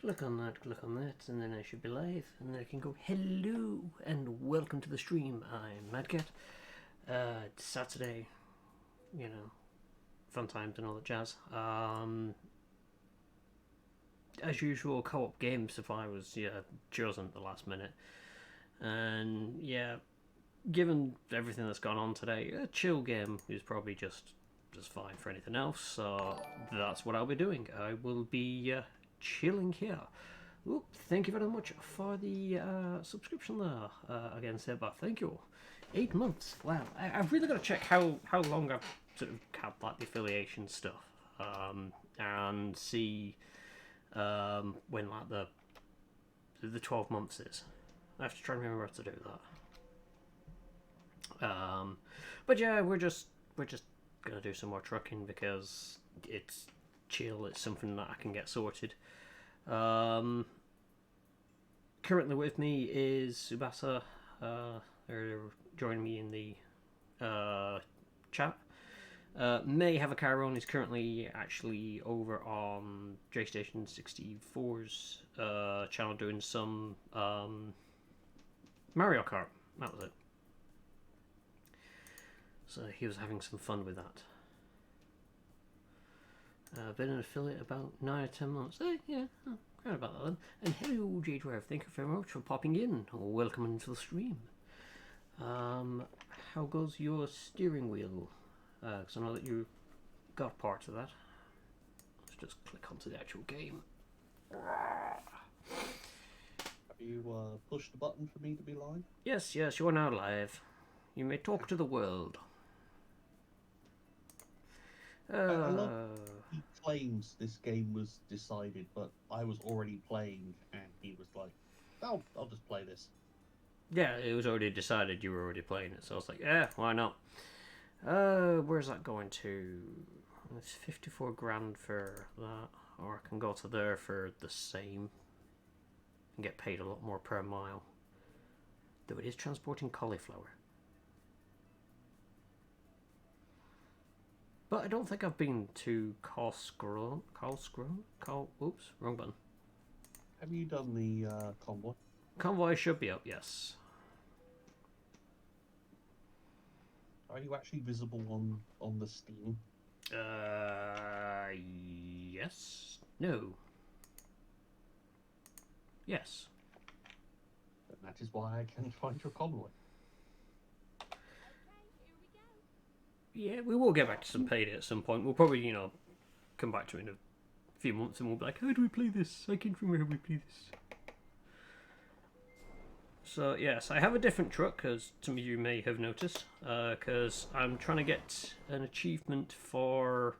click on that, and then I should be live, and then I can go, hello, and welcome to the stream. I'm Madcat. It's Saturday, you know, fun times and all that jazz. As usual, co-op game Sapphire was chosen at the last minute, and given everything that's gone on today, a chill game is probably just fine for anything else. So that's what I'll be doing. I will be chilling here. Oop, thank you very much for the subscription there. Again, Seba, thank you. 8 months. Wow. I've really got to check how long I've sort of had like the affiliation stuff, and see when like the 12 months is. I have to try and remember how to do that. But yeah, we're just gonna do some more trucking because it's chill. It's something that I can get sorted. Currently with me is Subasa. They're joining me in the chat. May have a Chiron is currently actually over on JStation 64's channel doing some Mario Kart. That was it. So he was having some fun with that. Been an affiliate about 9 or 10 months. Yeah, great about that then. And hello, Jade Rev. Thank you very much for popping in. Welcome into the stream. How goes your steering wheel? Because I know that you got part of that. Let's just click onto the actual game. Have you pushed the button for me to be live? Yes, you are now live. You may talk to the world. I love he claims this game was decided, but I was already playing, and he was like, "I'll just play this." Yeah, it was already decided you were already playing it, so I was like, yeah, why not? Where's that going to? It's 54 grand for that, or I can go to there for the same and get paid a lot more per mile. Though it is transporting cauliflower. But I don't think I've been to Karlskrona. Oops, wrong button. Have you done the convoy? Convoy should be up, yes. Are you actually visible on the Steam? Yes. No. Yes. And that is why I can't find your convoy. Yeah, we will get back to some payday at some point. We'll probably, come back to it in a few months and we'll be like, how do we play this? I can't remember how we play this. So, yes, I have a different truck, as some of you may have noticed, because I'm trying to get an achievement for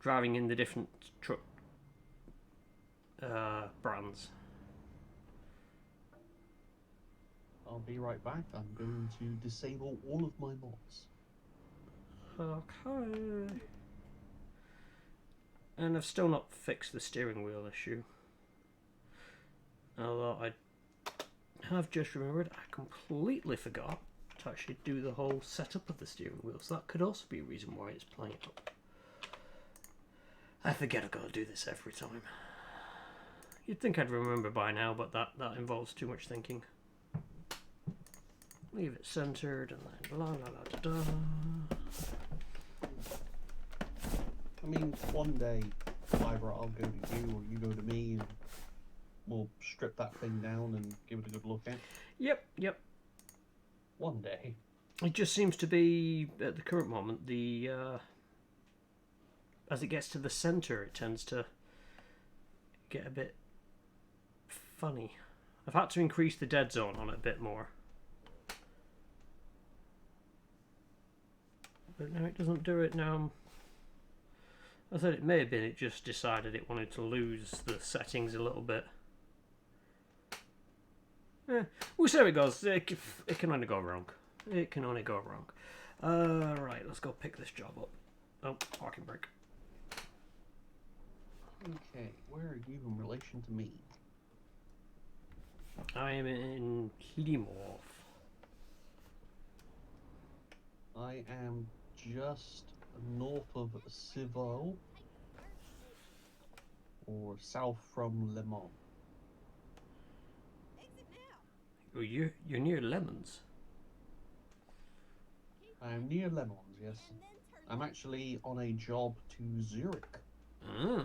driving in the different truck brands. I'll be right back. I'm going to disable all of my mods. Okay. And I've still not fixed the steering wheel issue. Although I have just remembered, I completely forgot to actually do the whole setup of the steering wheel. So that could also be a reason why it's playing up. I forget I've got to do this every time. You'd think I'd remember by now, but that involves too much thinking. Leave it centered and then la la la da da. I mean, one day, either I'll go to you or you go to me, and we'll strip that thing down and give it a good look at. Yep. One day. It just seems to be, at the current moment, as it gets to the centre, it tends to get a bit funny. I've had to increase the dead zone on it a bit more. But now it doesn't do it now. I thought it may have been it just decided it wanted to lose the settings a little bit. We'll see how it goes. It can only go wrong. It can only go wrong. Right, let's go pick this job up. Oh, parking brake. Okay, where are you in relation to me? I am in Hlimov. I am just north of Sivo. or south from Le Mans. Oh, you're near Lemons. I am near Le Mans, yes. I'm actually on a job to Zurich. Ah.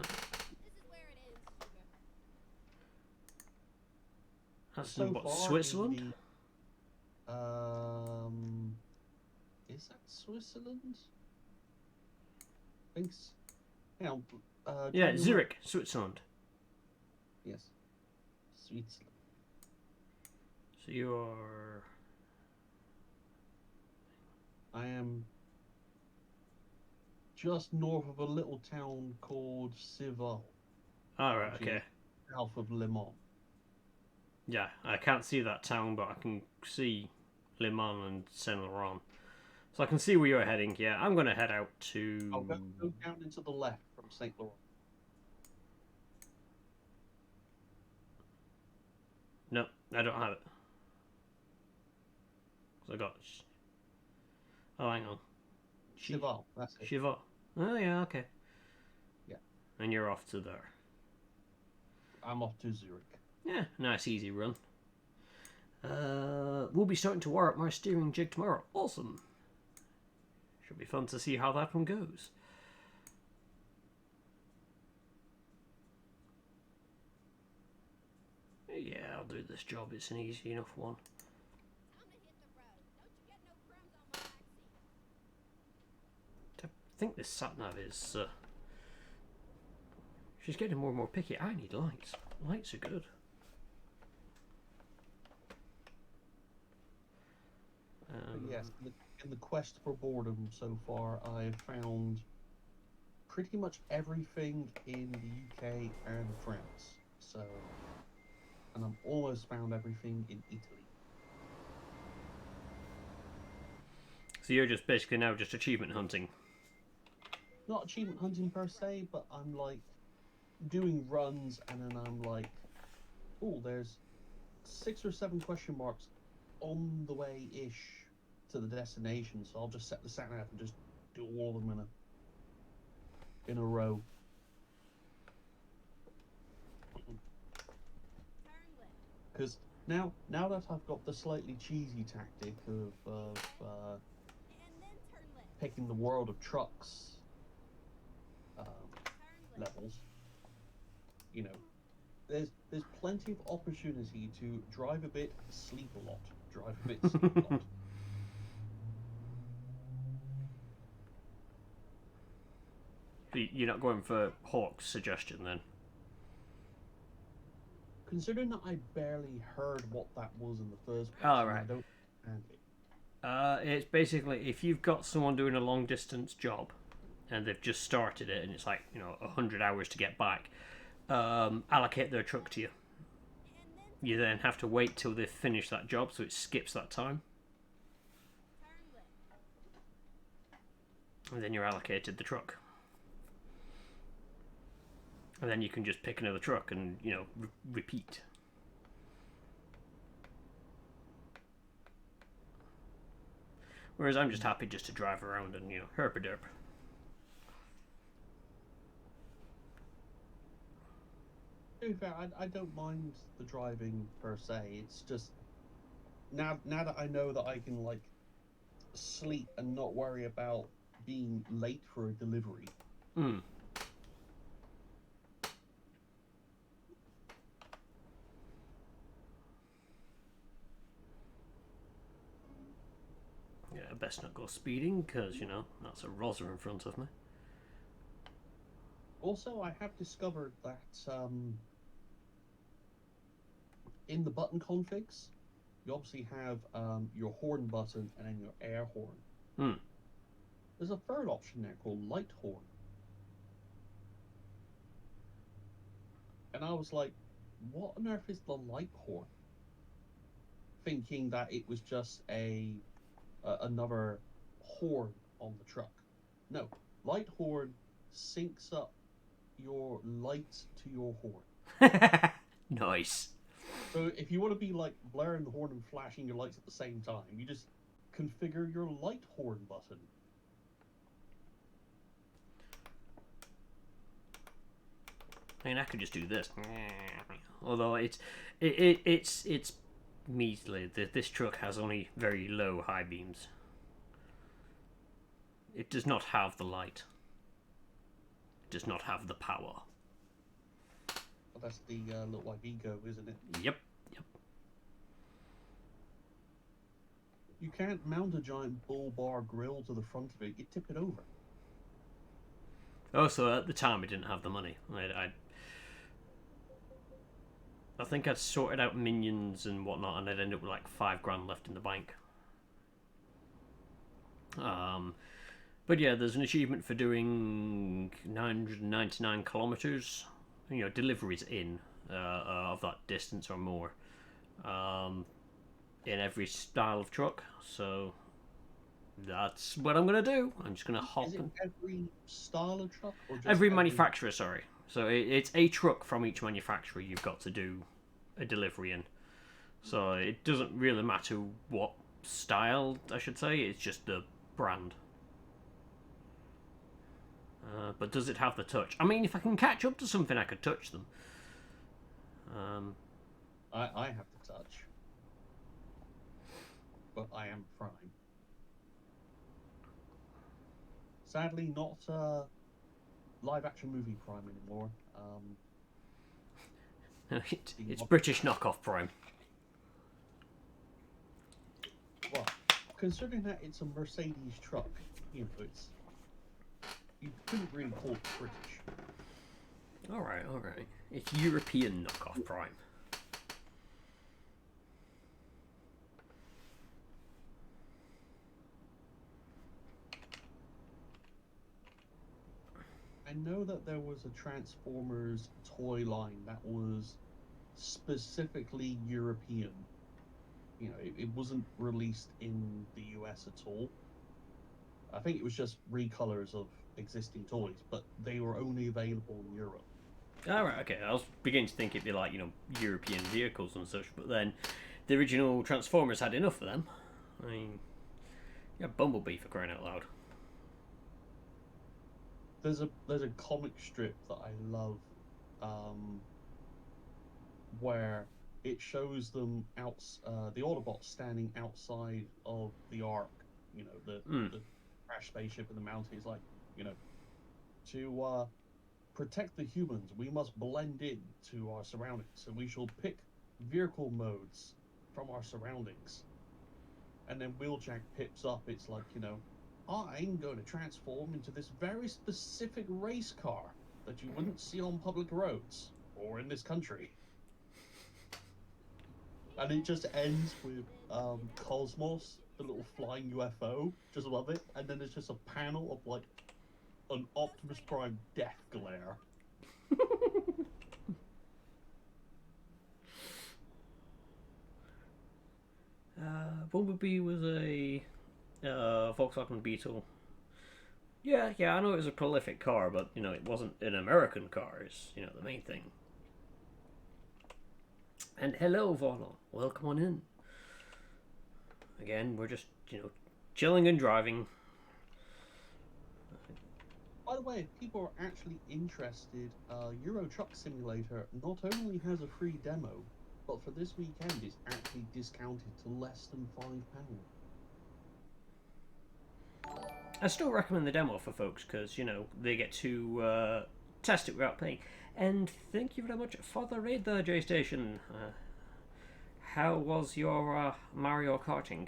That's in what, Switzerland? Is that Switzerland? I think. Hang on. Yeah, Zurich, Switzerland. Yes, Switzerland. So you're. I am just north of a little town called Civaux. All right. Okay. South of Le Mans. Yeah, I can't see that town, but I can see Le Mans and Saint Laurent. So I can see where you're heading. Yeah, I'm going to head out to. I'll go down into the left from Saint Laurent. No, I don't have it. I got. Oh, hang on. Civaux, that's it. Civaux. Oh, yeah, okay. Yeah. And you're off to there. I'm off to Zurich. Yeah, nice, easy run. We'll be starting to wire up my steering jig tomorrow. Awesome. Should be fun to see how that one goes. Yeah, I'll do this job. It's an easy enough one. I think this sat-nav is... she's getting more and more picky. I need lights. Lights are good. Yes, in the quest for boredom so far, I've found pretty much everything in the UK and France. So, and I've almost found everything in Italy. So you're just basically now just achievement hunting. Not achievement hunting per se, but I'm like doing runs, and then I'm like, oh, there's 6 or 7 question marks on the way-ish to the destination, so I'll just set the sat nav and just do all of them in a row. Because now that I've got the slightly cheesy tactic of picking the World of Trucks levels, you know, there's plenty of opportunity to drive a bit, sleep a lot. Drive a bit, sleep a lot. You're not going for Hawk's suggestion then? Considering that I barely heard what that was in the first place, Oh, right. I don't understand it. It's basically if you've got someone doing a long distance job and they've just started it and it's like, 100 hours to get back, allocate their truck to you. You then have to wait till they've finished that job, so it skips that time. And then you're allocated the truck. And then you can just pick another truck and, repeat. Whereas I'm just happy just to drive around and, herp-a-derp. To be fair, I don't mind the driving per se. It's just now that I know that I can like sleep and not worry about being late for a delivery. Yeah, best not go speeding because, that's a Rosa in front of me. Also, I have discovered that in the button configs, you obviously have your horn button and then your air horn. There's a third option there called light horn. And I was like, what on earth is the light horn? Thinking that it was just another horn on the truck. No, light horn syncs up your lights to your horn. Nice. So if you want to be like blaring the horn and flashing your lights at the same time, you just configure your light horn button. I mean, I could just do this. Although it's measly. This truck has only very low high beams. It does not have the light. It does not have the power. Well, that's the little white ego, isn't it? Yep. You can't mount a giant bull bar grill to the front of it. You tip it over. Oh, so at the time I didn't have the money. I think I'd sorted out minions and whatnot, and I'd end up with like $5,000 left in the bank. But yeah, there's an achievement for doing 999 kilometers. Deliveries in of that distance or more. In every style of truck. So that's what I'm gonna do. I'm just gonna hop. Is it every style of truck, or just every manufacturer? Sorry. So it's a truck from each manufacturer you've got to do a delivery in. So it doesn't really matter what style, I should say. It's just the brand. But does it have the touch? I mean, if I can catch up to something, I could touch them. I have the touch, but I am Prime. Sadly, not live-action movie Prime anymore. It's British knockoff Prime. Well, considering that it's a Mercedes truck, you couldn't really call it British. All right. It's European knockoff Prime. I know that there was a Transformers toy line that was specifically European. It wasn't released in the US at all. I think it was just recolors of existing toys, but they were only available in Europe. Alright, okay. I was beginning to think it'd be like, European vehicles and such, but then the original Transformers had enough of them. I mean, you have Bumblebee for crying out loud. There's a comic strip that I love, where it shows them the Autobots standing outside of the Ark, the crash spaceship in the mountains, like, to protect the humans, we must blend in to our surroundings, so we shall pick vehicle modes from our surroundings. And then Wheeljack pips up, it's like, I'm going to transform into this very specific race car that you wouldn't see on public roads or in this country. And it just ends with Cosmos, the little flying UFO, just love it. And then there's just a panel of like an Optimus Prime death glare. Bumblebee was a Volkswagen Beetle. Yeah, I know it was a prolific car, but it wasn't an American car. Is the main thing. And hello, Vorlon. Welcome on in. Again, we're just chilling and driving. By the way, if people are actually interested, Euro Truck Simulator not only has a free demo, but for this weekend it's actually discounted to less than £5. I still recommend the demo for folks because they get to test it without paying. And thank you very much for the raid there, J-Station. How was your Mario Karting?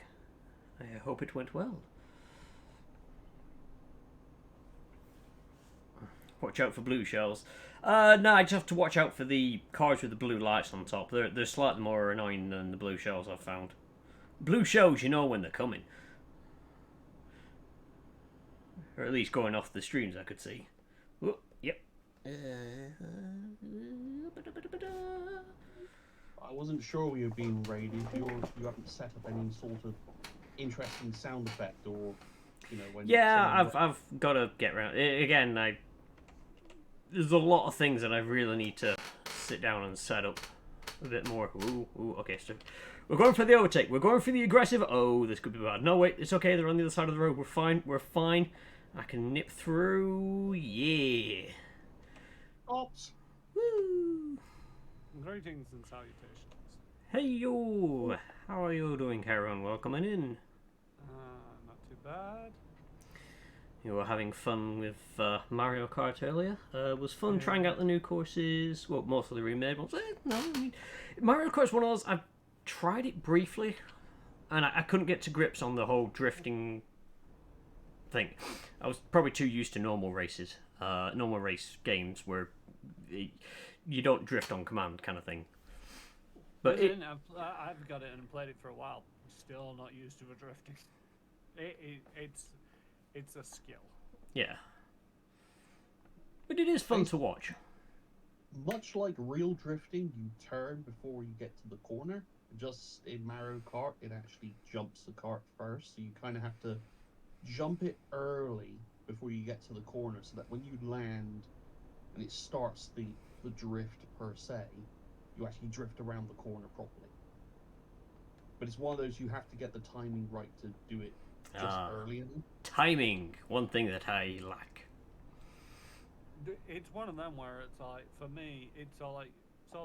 I hope it went well. Watch out for blue shells. No, I just have to watch out for the cars with the blue lights on top. They're slightly more annoying than the blue shells I've found. Blue shells, you know when they're coming. Or at least going off the streams I could see. Whoop, yep. I wasn't sure we were being raided. You haven't set up any sort of interesting sound effect or, when... Yeah, I've got to get around. Again, there's a lot of things that I really need to sit down and set up a bit more. Ooh, okay, so we're going for the overtake. We're going for the aggressive. Oh, this could be bad. No, wait, it's okay. They're on the other side of the road. We're fine. I can nip through. Yeah. Ops. Woo. Greetings and salutations. Hey yo! How are you doing, Karen? Welcome in. Not too bad. You were having fun with Mario Kart earlier. It was fun trying out the new courses. Well, most of the remade ones. No, I mean, Mario Kart's one of those. I've tried it briefly, and I couldn't get to grips on the whole drifting thing. I was probably too used to normal races. Normal race games where you don't drift on command kind of thing. But I've got it and played it for a while. Still not used to the drifting. It's a skill. Yeah. But it is fun to watch. Much like real drifting, you turn before you get to the corner. Just in Mario Kart, it actually jumps the kart first, so you kind of have to jump it early before you get to the corner, so that when you land and it starts the drift per se, you actually drift around the corner properly. But it's one of those you have to get the timing right to do it just early enough. Timing, one thing that I lack. It's one of them where it's like, for me, it's all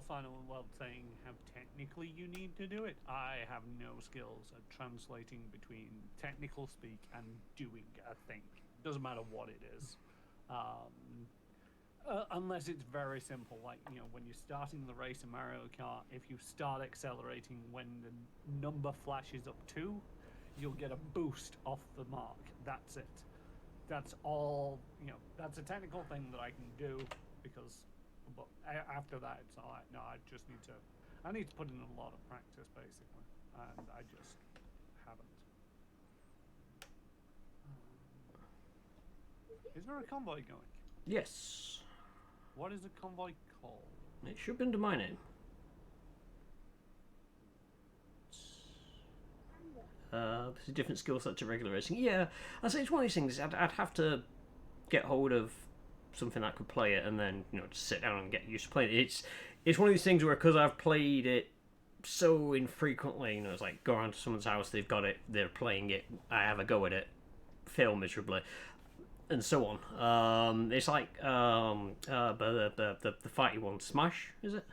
fine and well saying how technically you need to do it. I have no skills at translating between technical speak and doing a thing. Doesn't matter what it is. Unless it's very simple, like, when you're starting the race in Mario Kart, if you start accelerating when the number flashes up 2, you'll get a boost off the mark. That's it. That's all, that's a technical thing that I can do, because, but after that, it's all right. No, I need to put in a lot of practice, basically, and I just haven't. Is there a convoy going? Yes. What is a convoy called? It should be under my name. There's a different skill set to regular racing. Yeah, I'd say it's one of these things. I'd have to get hold of something that could play it, and then just sit down and get used to playing it. It's one of these things where, because I've played it so infrequently, it's like go around to someone's house, they've got it, they're playing it, I have a go at it, fail miserably, and so on. It's like the fighty one, Smash, is it?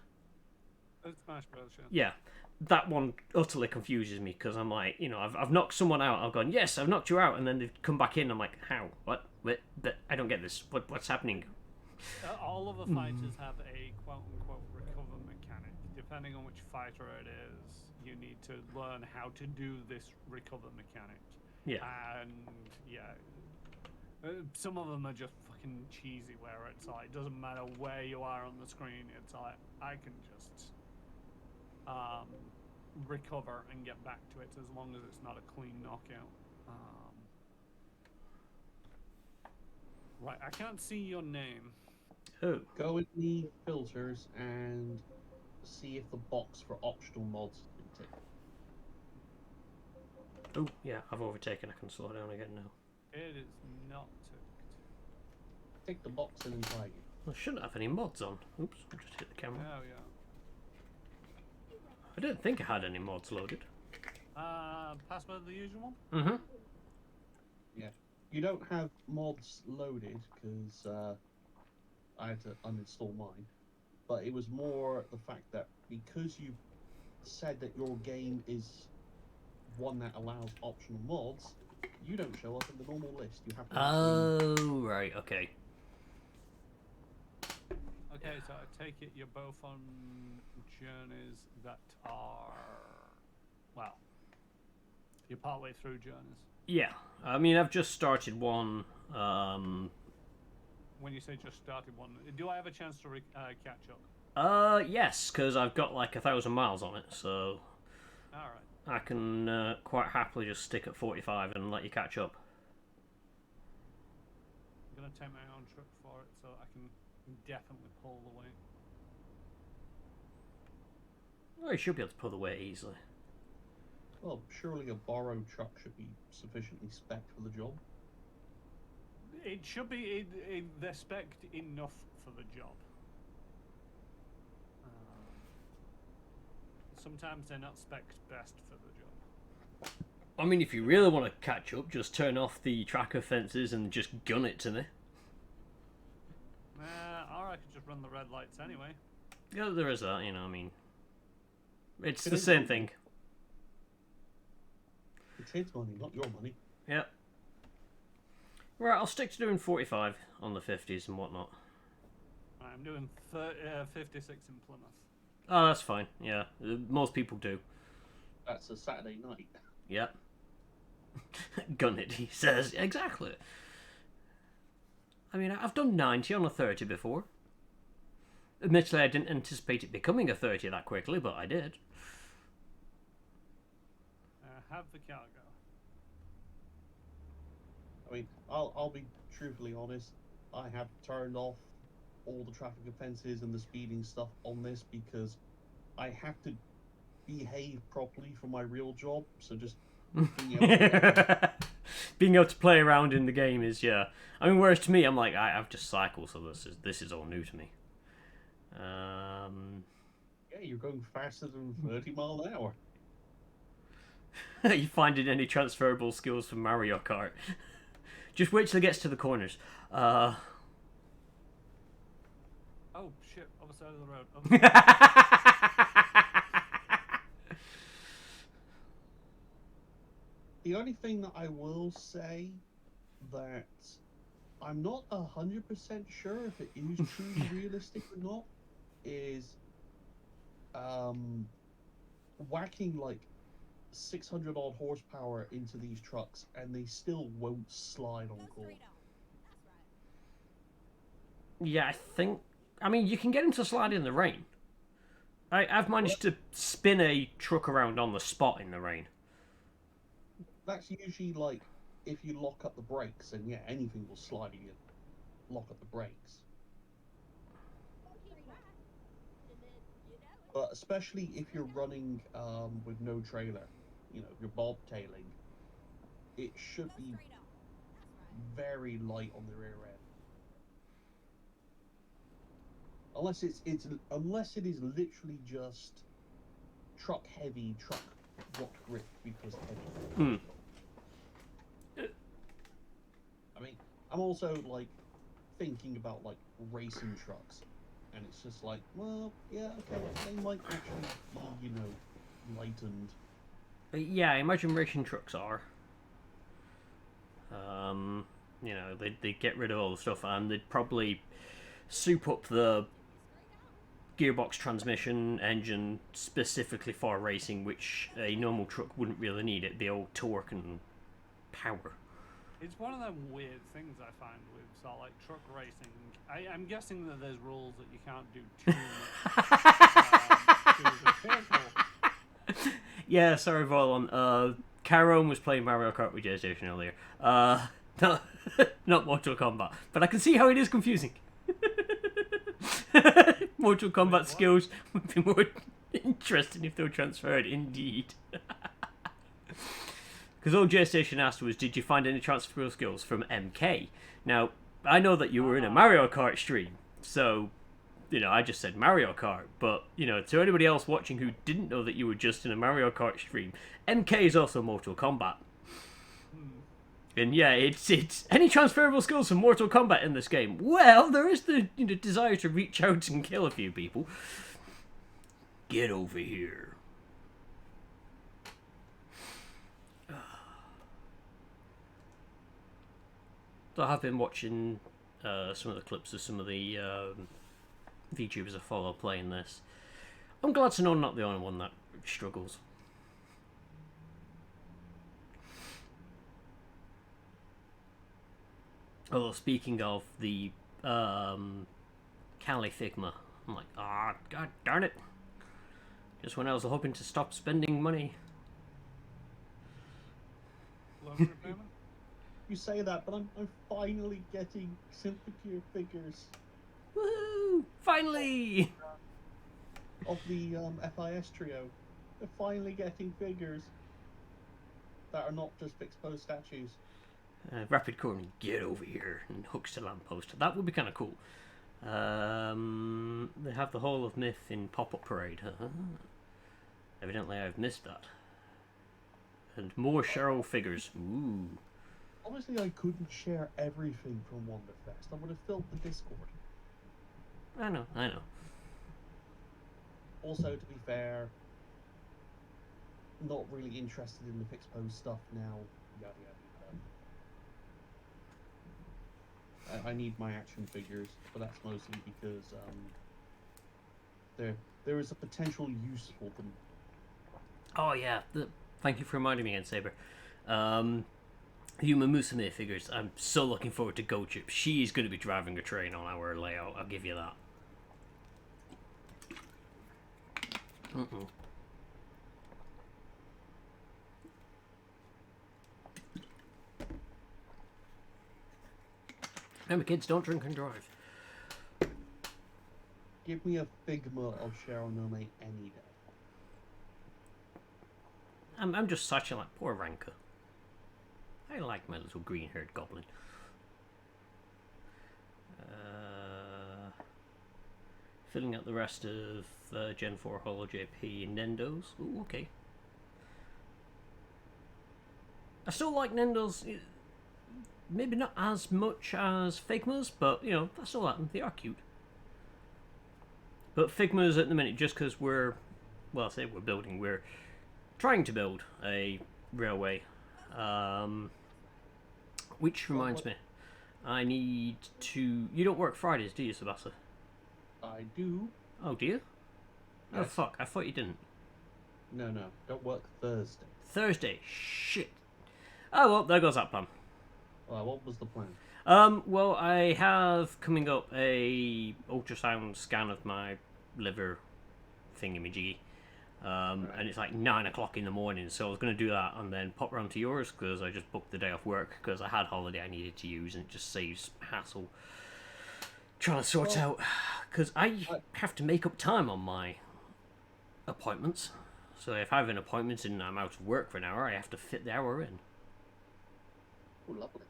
It's Smash Bros. Yeah. That one utterly confuses me, because I'm like, I've knocked someone out. I've gone, yes, I've knocked you out, and then they've come back in. I'm like, how? What? I don't get this. What's happening? All of the fighters have a quote-unquote recover mechanic. Depending on which fighter it is, you need to learn how to do this recover mechanic. Yeah. And, some of them are just fucking cheesy, where it's like, it doesn't matter where you are on the screen, it's like, I can just recover and get back to it, as long as it's not a clean knockout. Right, I can't see your name. Oh. Go in the filters and see if the box for optional mods is ticked. Oh, yeah, I've overtaken. I can slow down again now. It is not ticked. Tick the box in and try again. I shouldn't have any mods on. Oops, I just hit the camera. Oh, yeah. I don't think I had any mods loaded. Password the usual one? Mm-hmm. Yeah. You don't have mods loaded, because I had to uninstall mine. But it was more the fact that because you said that your game is one that allows optional mods, you don't show up in the normal list. You have to. Oh, right, okay. Okay, so I take it you're both on journeys that are, well, you're partway through journeys. Yeah, I mean, I've just started one. When you say just started one, do I have a chance to catch up? Yes, because I've got like 1,000 miles on it, so Alright. I can quite happily just stick at 45 and let you catch up. I'm going to take my own trip for it, so I can definitely pull the weight. Well, you should be able to pull the weight easily. Well, surely a borrowed truck should be sufficiently spec'd for the job. It should be, they're spec'd enough for the job. Sometimes they're not spec'd best for the job. I mean, if you really want to catch up, just turn off the tracker fences and just gun it to me. Or I could just run the red lights anyway. Yeah, there is that, you know, I mean... It's It the is same money. thing. It's his money, not your money. Yep. Right, I'll stick to doing 45 on the 50s and whatnot. I'm doing 56 in Plymouth. Oh, that's fine, yeah. Most people do. That's a Saturday night. Yep. Gun it, he says. Exactly. I mean, I've done 90 on a 30 before. Admittedly, I didn't anticipate it becoming a 30 that quickly, but I did. Have the car go. I mean, I'll be truthfully honest. I have turned off all the traffic offences and the speeding stuff on this because I have to behave properly for my real job. So just being able to Being able to play around in the game is, yeah. I mean, whereas to me, I'm like, I've just cycled, so this is all new to me. yeah, you're going faster than 30 mile an hour. You finding any transferable skills from Mario Kart? Just wait till it gets to the corners. Oh shit! Other side of the road. Other side. The only thing that I will say that I'm not 100% sure if it is truly realistic or not is whacking like 600 odd horsepower into these trucks and they still won't slide on call. Yeah, I mean, you can get him to slide in the rain. I've managed to spin a truck around on the spot in the rain. That's usually like if you lock up the brakes, and yeah, anything will slide if you lock up the brakes. But especially if you're running with no trailer, you know, if you're bobtailing, it should be very light on the rear end. Unless unless it is literally just truck heavy, truck rock grip because heavy. I mean, I'm also like thinking about like racing trucks, and it's just like, well, yeah, okay, they might actually be, you know, lightened. Yeah, I imagine racing trucks are. You know, they'd get rid of all the stuff, and they'd probably soup up the gearbox, transmission, engine specifically for racing, which a normal truck wouldn't really need. It'd be all torque and power. It's one of them weird things I find with sort of like truck racing. I'm guessing that there's rules that you can't do too much to the vehicle. Yeah, sorry, Volon. Caron was playing Mario Kart with JStation earlier. No, not Mortal Kombat. But I can see how it is confusing. Mortal Kombat skills would be more interesting if they were transferred, indeed. Because all JStation asked was, did you find any transferable skills from MK? Now, I know that you were in a Mario Kart stream, so, you know, I just said Mario Kart. But, you know, to anybody else watching who didn't know that you were just in a Mario Kart stream, MK is also Mortal Kombat. And yeah, it's any transferable skills from Mortal Kombat in this game. Well, there is the desire to reach out and kill a few people. Get over here. So I have been watching some of the clips of some of the VTubers I follow playing this. I'm glad to know I'm not the only one that struggles. Although, speaking of the Cali Figma, I'm like, god darn it. Just when I was hoping to stop spending money. Loan repayment? You say that, but I'm finally getting Symphogear figures Woohoo! Finally! of the FIS trio. They're finally getting figures that are not just fixed pose statues. Rapid Corning, get over here, and hooks to lamppost. That would be kind of cool. They have the Hall of Myth in Pop-Up Parade. Evidently I've missed that. And more Cheryl figures. Ooh. Honestly, I couldn't share everything from Wonderfest. I would have filled the Discord. I know. Also, to be fair, not really interested in the fixed pose stuff now. Yada yada. I need my action figures, but that's mostly because there is a potential use for them. Oh yeah, thank you for reminding me again, Saber. Human Musume figures. I'm so looking forward to Go Chip. She's going to be driving a train on our layout. I'll give you that. Remember, kids, don't drink and drive. Give me a Figma of Sharonome any day. I'm just such a like poor Ranker. I like my little green-haired goblin. Filling out the rest of Gen 4 Holo JP Nendos. Ooh, okay. I still like Nendos. Maybe not as much as Figmas, but you know, I still like them. They are cute. But Figmas at the minute, just because we're trying to build a railway. Which reminds me, I need to. You don't work Fridays, do you, Sabasa? I do. Oh, do you? Oh, Yes. fuck. I thought you didn't. No, don't work Thursday. Thursday. Shit. Oh, well, there goes that plan. What was the plan? Well, I have coming up a ultrasound scan of my liver thingamajiggy. And it's like 9 o'clock in the morning, so I was going to do that and then pop round to yours because I just booked the day off work because I had holiday I needed to use and it just saves hassle trying to sort out. Because I have to make up time on my appointments. So if I have an appointment and I'm out of work for an hour, I have to fit the hour in. Oh, lovely.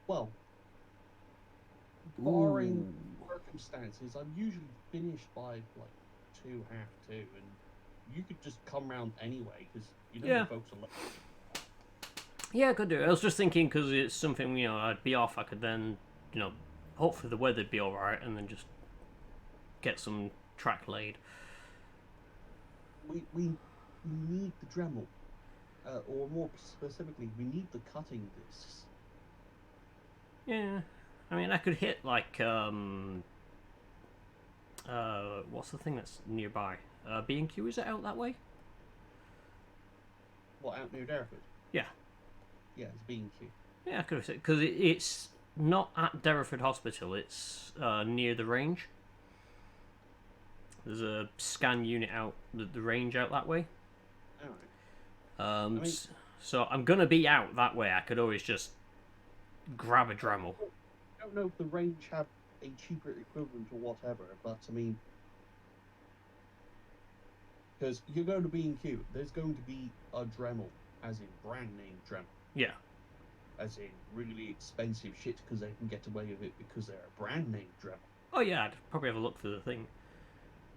Well, barring circumstances, I'm usually finished by like 2:30, and you could just come round anyway because you know the folks are looking. Yeah, I could do it. I was just thinking because it's something, you know, I'd be off. I could then, you know, hopefully the weather'd be alright and then just get some track laid. We need the Dremel, or more specifically, we need the cutting discs. Yeah, I mean, I could hit like what's the thing that's nearby? B&Q, is it out that way? What, out near Derriford? Yeah. Yeah, it's B&Q. Yeah, I could have said because it's not at Derriford Hospital. It's near the range. There's a scan unit out the range out that way. Alright. So I'm gonna be out that way. I could always just grab a Dremel. I don't know if the range have a cheaper equivalent or whatever, but I mean, because you're going to B&Q, there's going to be a Dremel, as in brand name Dremel. Yeah. As in really expensive shit because they can get away with it because they're a brand name Dremel. Oh yeah, I'd probably have a look through the thing.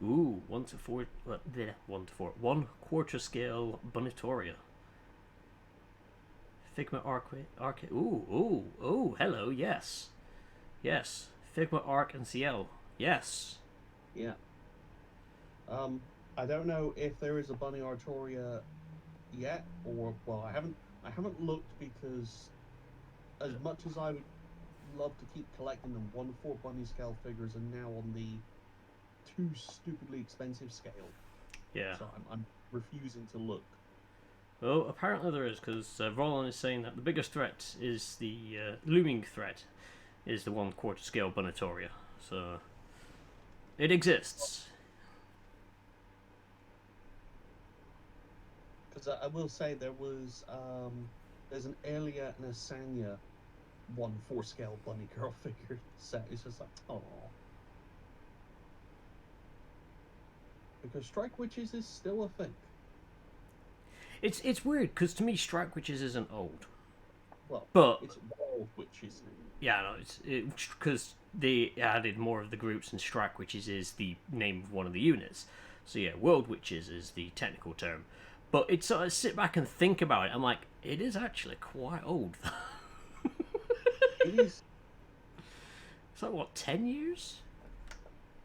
Ooh, 1:4. Well, 1:4. 1/4 scale Bonitoria. Figma Arc. Ooh. Hello. Yes. Figma Arc and CL. Yes. Yeah. I don't know if there is a Bunny Artoria yet, or well, I haven't looked because as much as I would love to keep collecting them, 1/4 Bunny scale figures are now on the too stupidly expensive scale. Yeah. So I'm refusing to look. Well, apparently there is, because Roland is saying that the biggest threat is the looming threat is the 1/4 scale Bonitoria. So it exists. Because I will say there's an Elia and a Sanya 1/4 scale Bunny Girl figure set. It's just like, oh. Because Strike Witches is still a thing. It's weird because to me Strike Witches isn't old. Well, but it's World Witches. Yeah, no, it's because they added more of the groups, and Strike Witches is the name of one of the units. So yeah, World Witches is the technical term. But it's sort of sit back and think about it. I'm like, it is actually quite old. It is. It's like what, 10 years?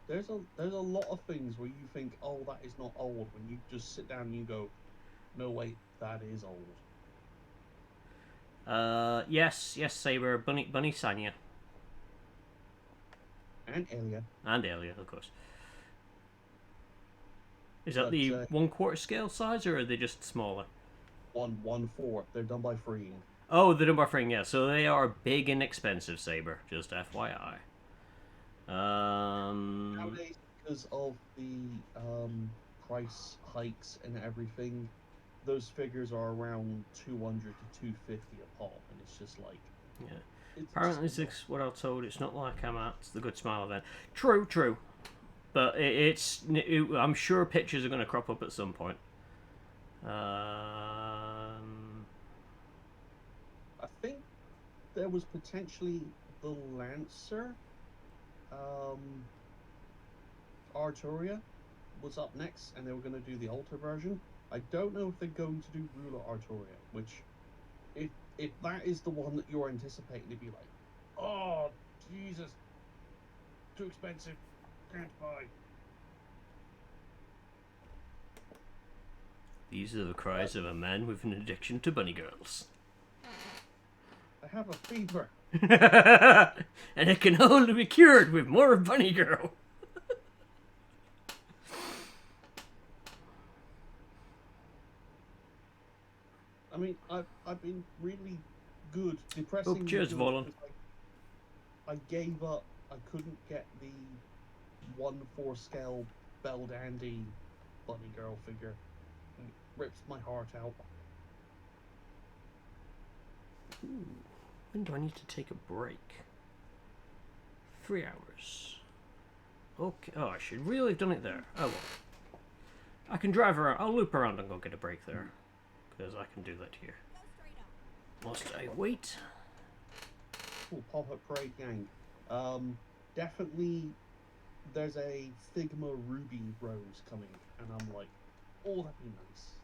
there's a lot of things where you think, oh, that is not old, when you just sit down and you go, no, wait, that is old. Yes, Saber, Bunny Sanya, And Elia. and Alien, of course. Is that But, the 1/4 scale size, or are they just smaller? 1/4. They're done by freeing. Oh, the number thing, yeah. So they are big and expensive, Saber. Just FYI. Nowadays, because of the price hikes and everything, those figures are around 200 to 250 a pop, and it's just like, Yeah. it's Apparently, just, this what I was told. It's not like I'm at the Good Smile event. True. But I'm sure pictures are going to crop up at some point. I think there was potentially the Lancer. Arturia was up next, and they were going to do the Alter version. I don't know if they're going to do Ruler Arturia, which, if that is the one that you're anticipating, to be like, oh, Jesus, too expensive, can't buy. These are the cries of a man with an addiction to bunny girls. I have a fever. And it can only be cured with more bunny girl. I mean, I've been really good. Depressing. Cheers, Volan. I gave up. I couldn't get the 1/4 scale Belle Dandy bunny girl figure. It rips my heart out. Ooh, when do I need to take a break? 3 hours. Okay. Oh, I should really have done it there. Oh well. I can drive around. I'll loop around and go get a break there. Because I can do that here. Whilst I wait. Cool, pop-up parade gang. Definitely there's a Figma Ruby Rose coming, and I'm like, oh, that'd be nice.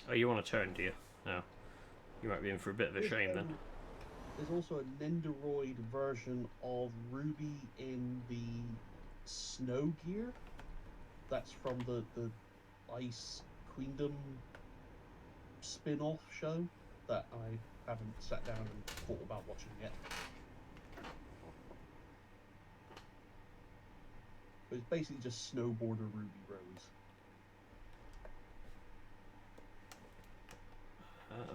Oh, you want to turn, do you? No. You might be in for a bit of a shame then. There's also a Nendoroid version of Ruby in the snow gear. That's from the Ice Queendom spin-off show that I haven't sat down and thought about watching yet. But it's basically just Snowboarder Ruby Rose.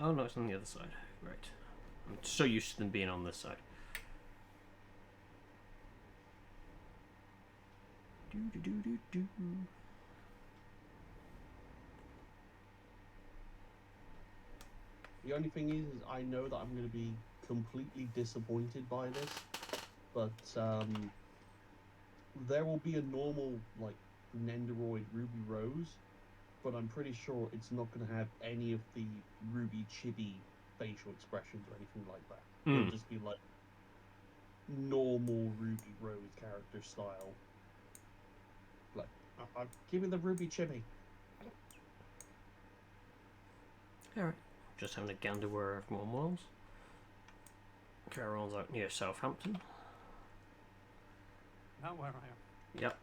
Oh no, it's on the other side. Right. I'm so used to them being on this side. Do. The only thing is I know that I'm going to be completely disappointed by this, but there will be a normal, like, Nendoroid Ruby Rose, but I'm pretty sure it's not going to have any of the Ruby Chibi facial expressions or anything like that. It'll just be like normal Ruby Rose character style. Like, give me the Ruby Chibi. Alright. Just having a gander where everyone was. Carol's out near Southampton. Not where I am. Yep.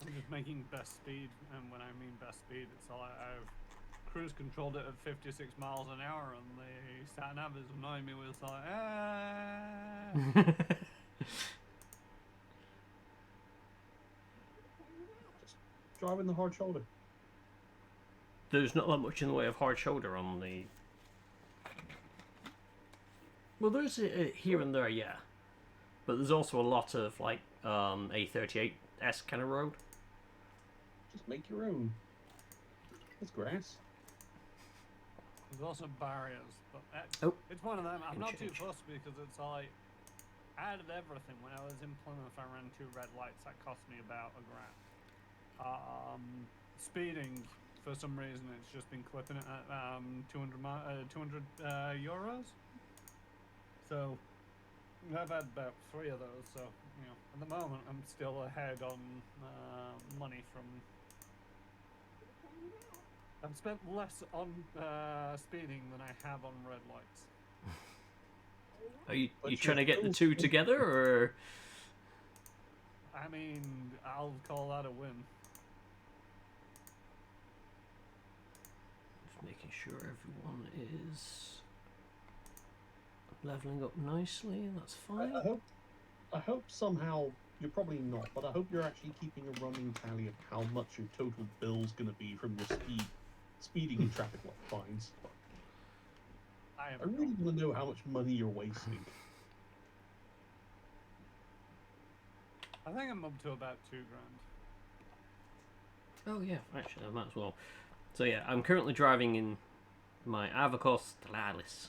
I'm just making best speed, and when I mean best speed, it's like I've cruise controlled it at 56 miles an hour, and the sat nav is annoying me with like, Just driving the hard shoulder. There's not that much in the way of hard shoulder on the... Well, there's here and there, yeah. But there's also a lot of, like, A38S kind of road. Just make your own. It's grass. there's also barriers, but it's one of them. I'm not too fussed because it's like, out of everything, when I was in Plymouth, I ran 2 red lights that cost me about £1,000. Speeding, for some reason, it's just been clipping it at 200 euros. So I've had about 3 of those. So at the moment, I'm still ahead on money from I've spent less on speeding than I have on red lights. Are you But trying to you're get the still- two together, or I mean, I'll call that a win. just making sure everyone is leveling up nicely? That's fine. I hope somehow you're probably not, but I hope you're actually keeping a running tally of how much your total bill's going to be from your speeding and traffic light fines. I am. I really want to know how much money you're wasting. I think I'm up to about $2,000. Oh yeah, actually, I might as well. So yeah, I'm currently driving in my Avacor Stellaris.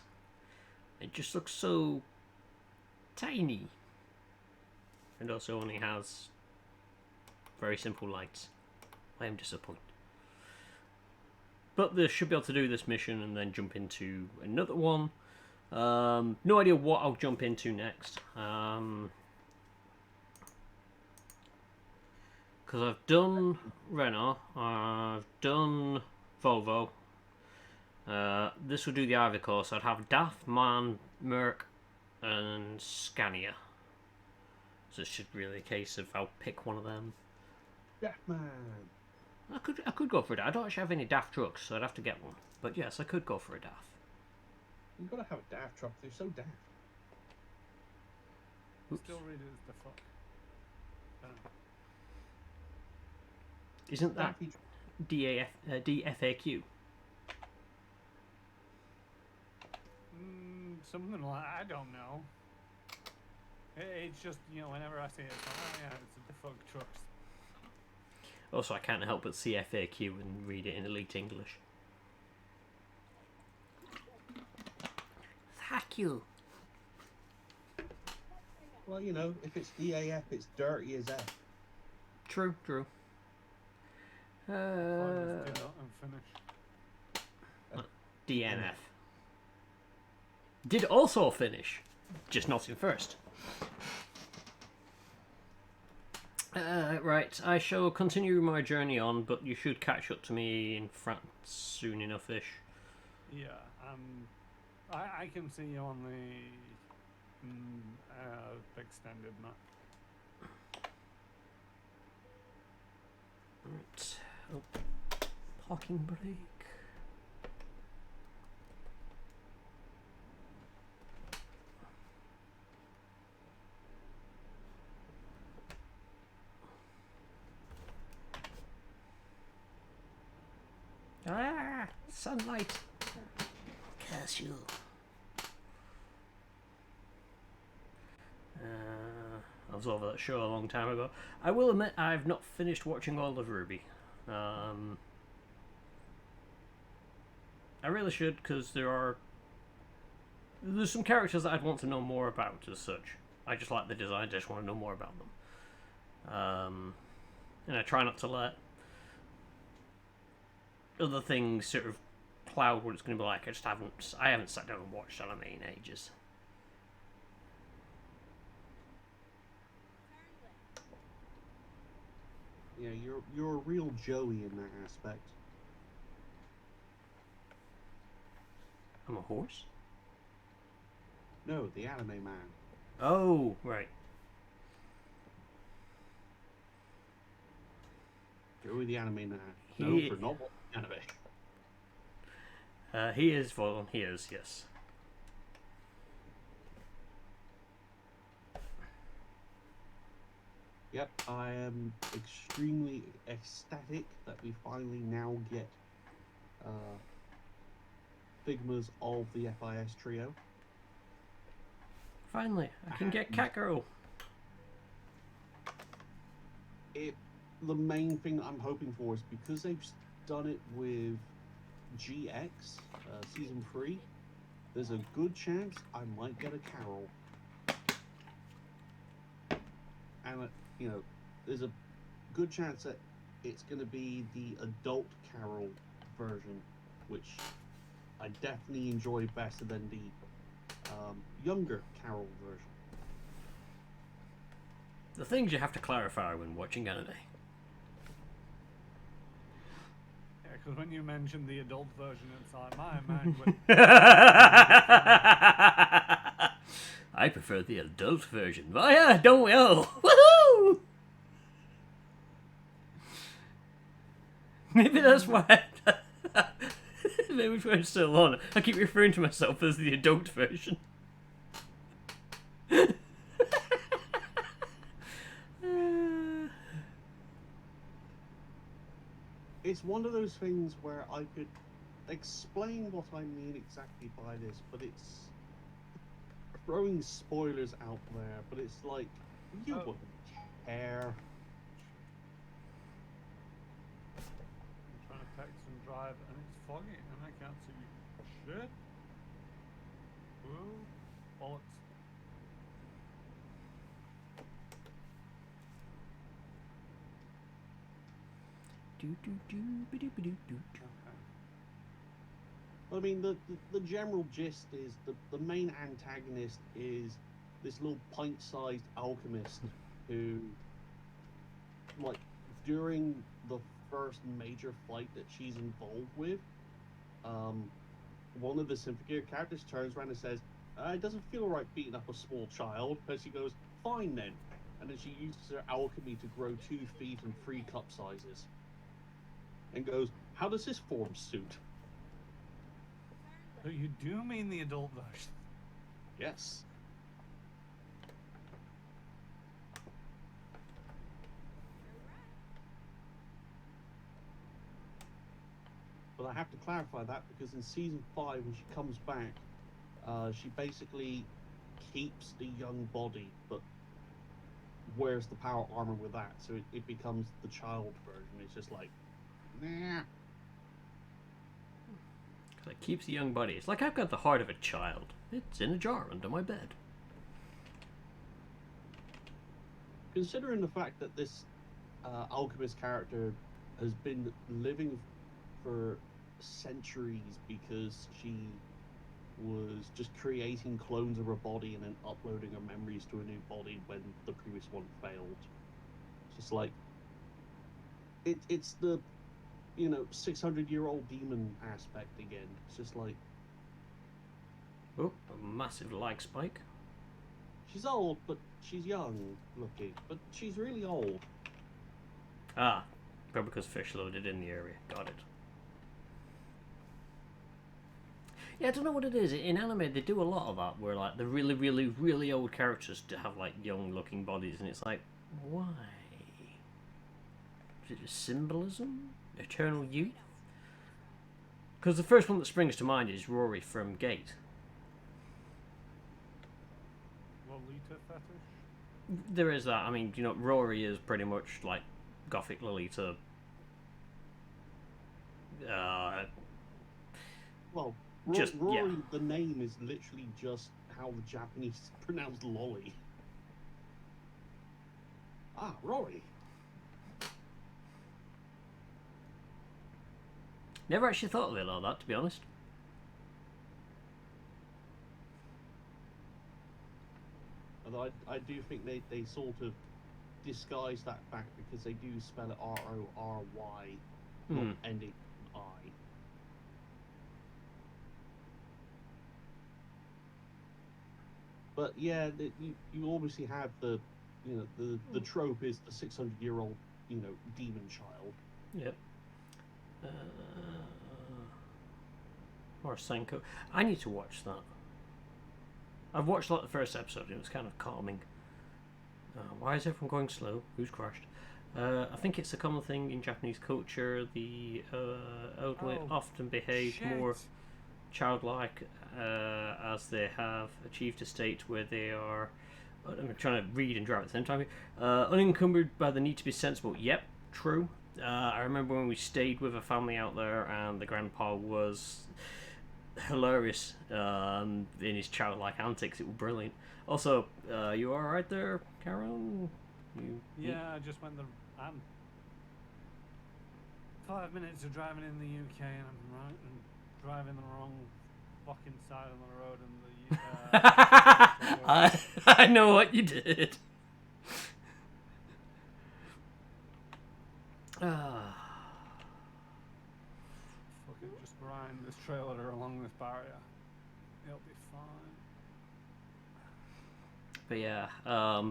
It just looks so tiny, and also only has very simple lights. I am disappointed. But they should be able to do this mission and then jump into another one. No idea what I'll jump into next. Because I've done Renault, I've done Volvo. This will do the Ivy course. I'd have DAF, MAN, Merc, and Scania. So it's just really a case of I'll pick one of them. Batman. I could go for a DAF. I don't actually have any DAF trucks, so I'd have to get one. But yes, I could go for a DAF. You've got to have a daft truck. They're so daft. Oops. Still read it as the fuck. Isn't that Daffy DFAQ? Something like I don't know. It's just, you know, whenever I see it, it's like, oh yeah, it's the fuck trucks. Also, I can't help but see FAQ and read it in elite English. Thank you. Well, you know, if it's DAF, it's dirty as F. True, true. I just do that and finish. DNF. Did also finish, just not in first. Right, I shall continue my journey on, but you should catch up to me in France soon enough-ish. Yeah, I can see you on the extended map. Right. Oh. Parking brake. Ah! Sunlight! Curse you. I was over that show a long time ago. I will admit I've not finished watching all of Ruby. I really should, because there's some characters that I'd want to know more about as such. I just like the designs, I just want to know more about them. And I try not to let other things sort of cloud what it's going to be like. I haven't sat down and watched anime in ages. Yeah, you're a real Joey in that aspect. I'm a horse? No, the anime man. Oh, right. Joey the anime man. He- No, for not anime. He is Volon, he is, yes. Yep, I am extremely ecstatic that we finally now get Figmas of the FIS trio. Finally, I can get Catgirl. The main thing I'm hoping for is because they've done it with GX season 3, there's a good chance I might get a Carol. And you know, there's a good chance that it's going to be the adult Carol version, which I definitely enjoy better than the younger Carol version. The things you have to clarify when watching anime. because when you mentioned the adult version, it's like my mind went. I prefer the adult version. Oh yeah, don't we all? Woohoo! Maybe that's why. Maybe when I'm still on, I keep referring to myself as the adult version. It's one of those things where I could explain what I mean exactly by this, but it's throwing spoilers out there, but it's like, you wouldn't care. I'm trying to text and drive, and it's foggy, and I can't see shit. Ooh, bollocks. Okay. I mean, the general gist is the main antagonist is this little pint-sized alchemist who, like, during the first major fight that she's involved with, one of the Symphogear characters turns around and says, it doesn't feel right beating up a small child. And she goes, fine then. And then she uses her alchemy to grow 2 feet and 3 cup sizes. And goes, how does this form suit? So you do mean the adult version? Yes. But I have to clarify that because in season 5, when she comes back, she basically keeps the young body, but wears the power armor with that, so it becomes the child version. It's just like, nah. It keeps the young body. It's like I've got the heart of a child. It's in a jar under my bed. Considering the fact that this alchemist character has been living for centuries because she was just creating clones of her body and then uploading her memories to a new body when the previous one failed. It's just like, it's the 600-year-old demon aspect again. It's just like, Oh, a massive lag spike. she's old, but she's young looking. But she's really old. Ah, probably because fish loaded in the area. Got it. Yeah, I don't know what it is. In anime, they do a lot of that, where like the really, really, really old characters to have like young-looking bodies, and it's like, why? Is it just symbolism? Eternal youth? Because the first one that springs to mind is Rory from Gate. Lolita fetish? There is that. I mean, Rory is pretty much like Gothic Lolita. Well, Just- Rory, yeah. the name is literally just how the Japanese pronounce lolly. Ah, Rory. Never actually thought of it like that, to be honest. Although I do think they sort of disguise that fact because they do spell it R-O-R-Y, not ending in I. But yeah, you obviously have the trope is the 600-year-old demon child. Yep. Or Senko. I need to watch that. I've watched like the first episode and it was kind of calming. Why is everyone going slow? Who's crashed? I think it's a common thing in Japanese culture. The elderly often behave more childlike as they have achieved a state where they are. I'm trying to read and drive at the same time here. Unencumbered by the need to be sensible. Yep, true. I remember when we stayed with a family out there and the grandpa was hilarious in his childlike antics. It was brilliant. Also, you alright there, Karen? Yeah, I just went I'm 5 minutes of driving in the UK and I'm driving the wrong fucking side of the road and the I know what you did. can just grind this trailer along this barrier. It'll be fine.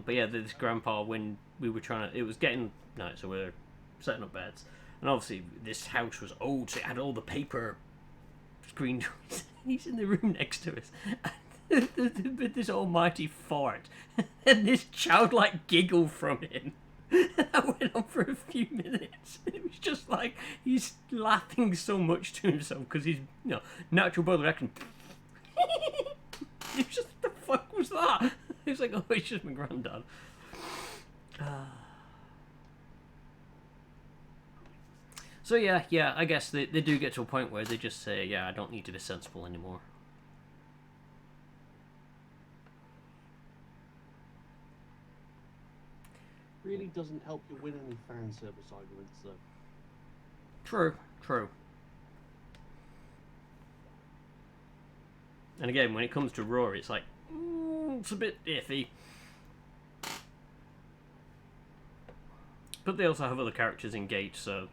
But yeah, this grandpa, when we were trying to, it was getting night, so we were setting up beds, and obviously this house was old, so it had all the paper screen doors. He's in the room next to us, with this almighty fart, and this childlike giggle from him. That went on for a few minutes. It was just like he's laughing so much to himself because he's, natural brother acting. It was just, the fuck was that? He was like, oh, it's just my granddad. So yeah, I guess they do get to a point where they just say, yeah, I don't need to be sensible anymore. Really doesn't help you win any fan service arguments, though. True. And again, when it comes to Rory, it's like, it's a bit iffy. But they also have other characters in Gate, so,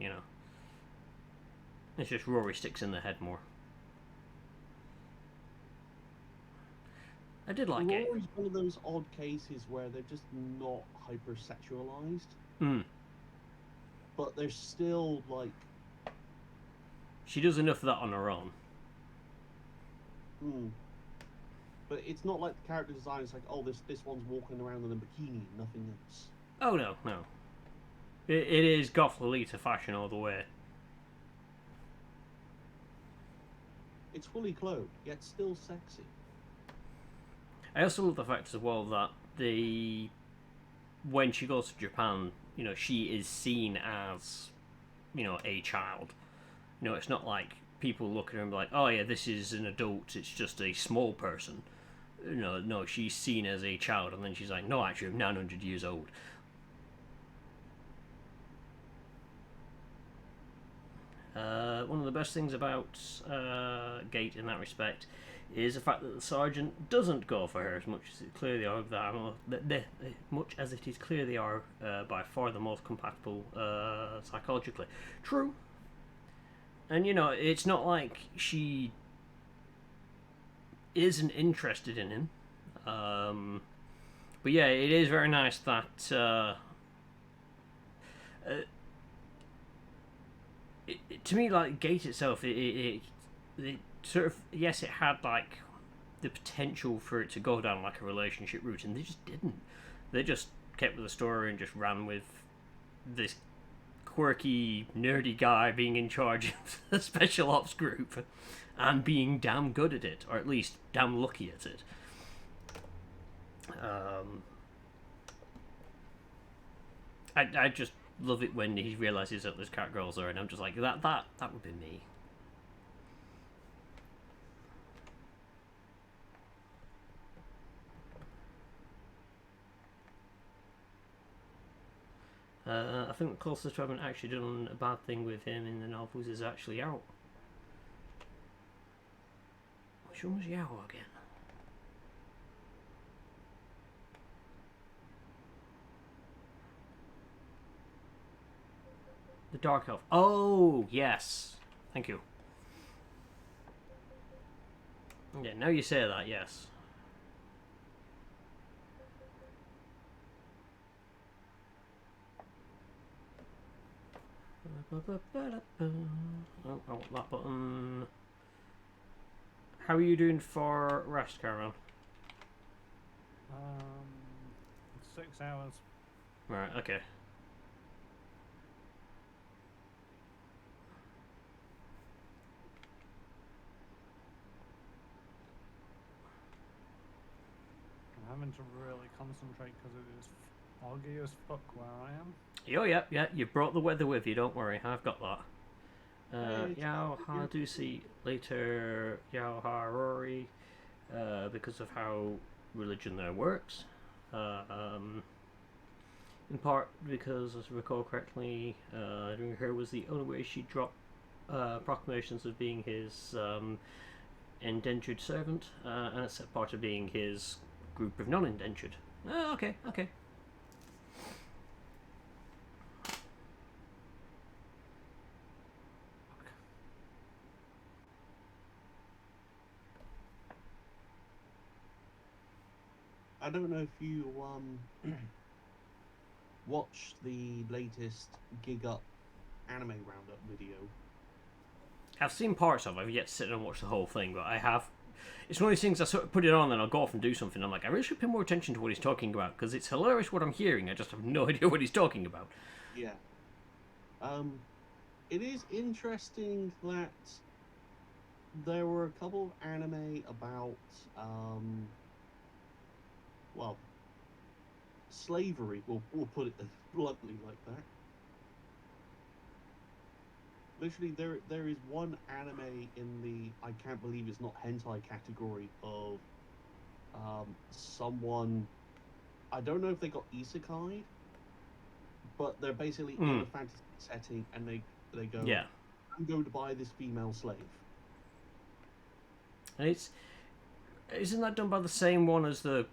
it's just Rory sticks in the head more. I did like it. Rory's one of those odd cases where they're just not hypersexualized. But they're still, like... She does enough of that on her own. But it's not like the character design is like, oh, this one's walking around in a bikini and nothing else. Oh, no. It is Goth Lolita fashion all the way. It's fully clothed, yet still sexy. I also love the fact as well that when she goes to Japan, she is seen as, a child. It's not like people look at her and be like, oh yeah, this is an adult, it's just a small person. No, she's seen as a child, and then she's like, no, actually, I'm 900 years old. One of the best things about Gate in that respect is the fact that the sergeant doesn't go for her as much as it clearly are. Much as it is clear they are by far the most compatible psychologically. True. And it's not like she isn't interested in him. But yeah, it is very nice that to me, like Gate itself, it sort of, yes, it had like the potential for it to go down like a relationship route, and they just didn't. They just kept with the story and just ran with this quirky, nerdy guy being in charge of the special ops group and being damn good at it, or at least damn lucky at it. I just love it when he realizes that there's cat girls there, and I'm just like, that would be me. I think the closest I haven't actually done a bad thing with him in the novels is actually Yao. Which one was Yao again? The Dark Elf. Oh, yes. Thank you. Yeah, now you say that, yes. Oh, I want that button. How are you doing for rest, Caravan? 6 hours. Right, okay. I'm having to really concentrate because it is foggy as fuck where I am. Oh, yeah, you brought the weather with you, don't worry, I've got that. Yao Ha do see later Yao Ha Rory, because of how religion there works. In part because, as I recall correctly, during her was the only way she dropped proclamations of being his indentured servant, and it's a part of being his group of non-indentured. Okay. I don't know if you watched the latest Gig Up anime roundup video. I've seen parts of it. I've yet to sit and watch the whole thing, but I have. It's one of these things I sort of put it on and I'll go off and do something. I'm like, I really should pay more attention to what he's talking about because it's hilarious what I'm hearing. I just have no idea what he's talking about. Yeah. It is interesting that there were a couple of anime about, well, slavery. We'll put it bluntly like that. Literally, there is one anime in the I can't believe it's not hentai category of someone. I don't know if they got isekai, but they're basically in a fantasy setting, and they go, Yeah. I'm going to buy this female slave. And isn't that done by the same one as the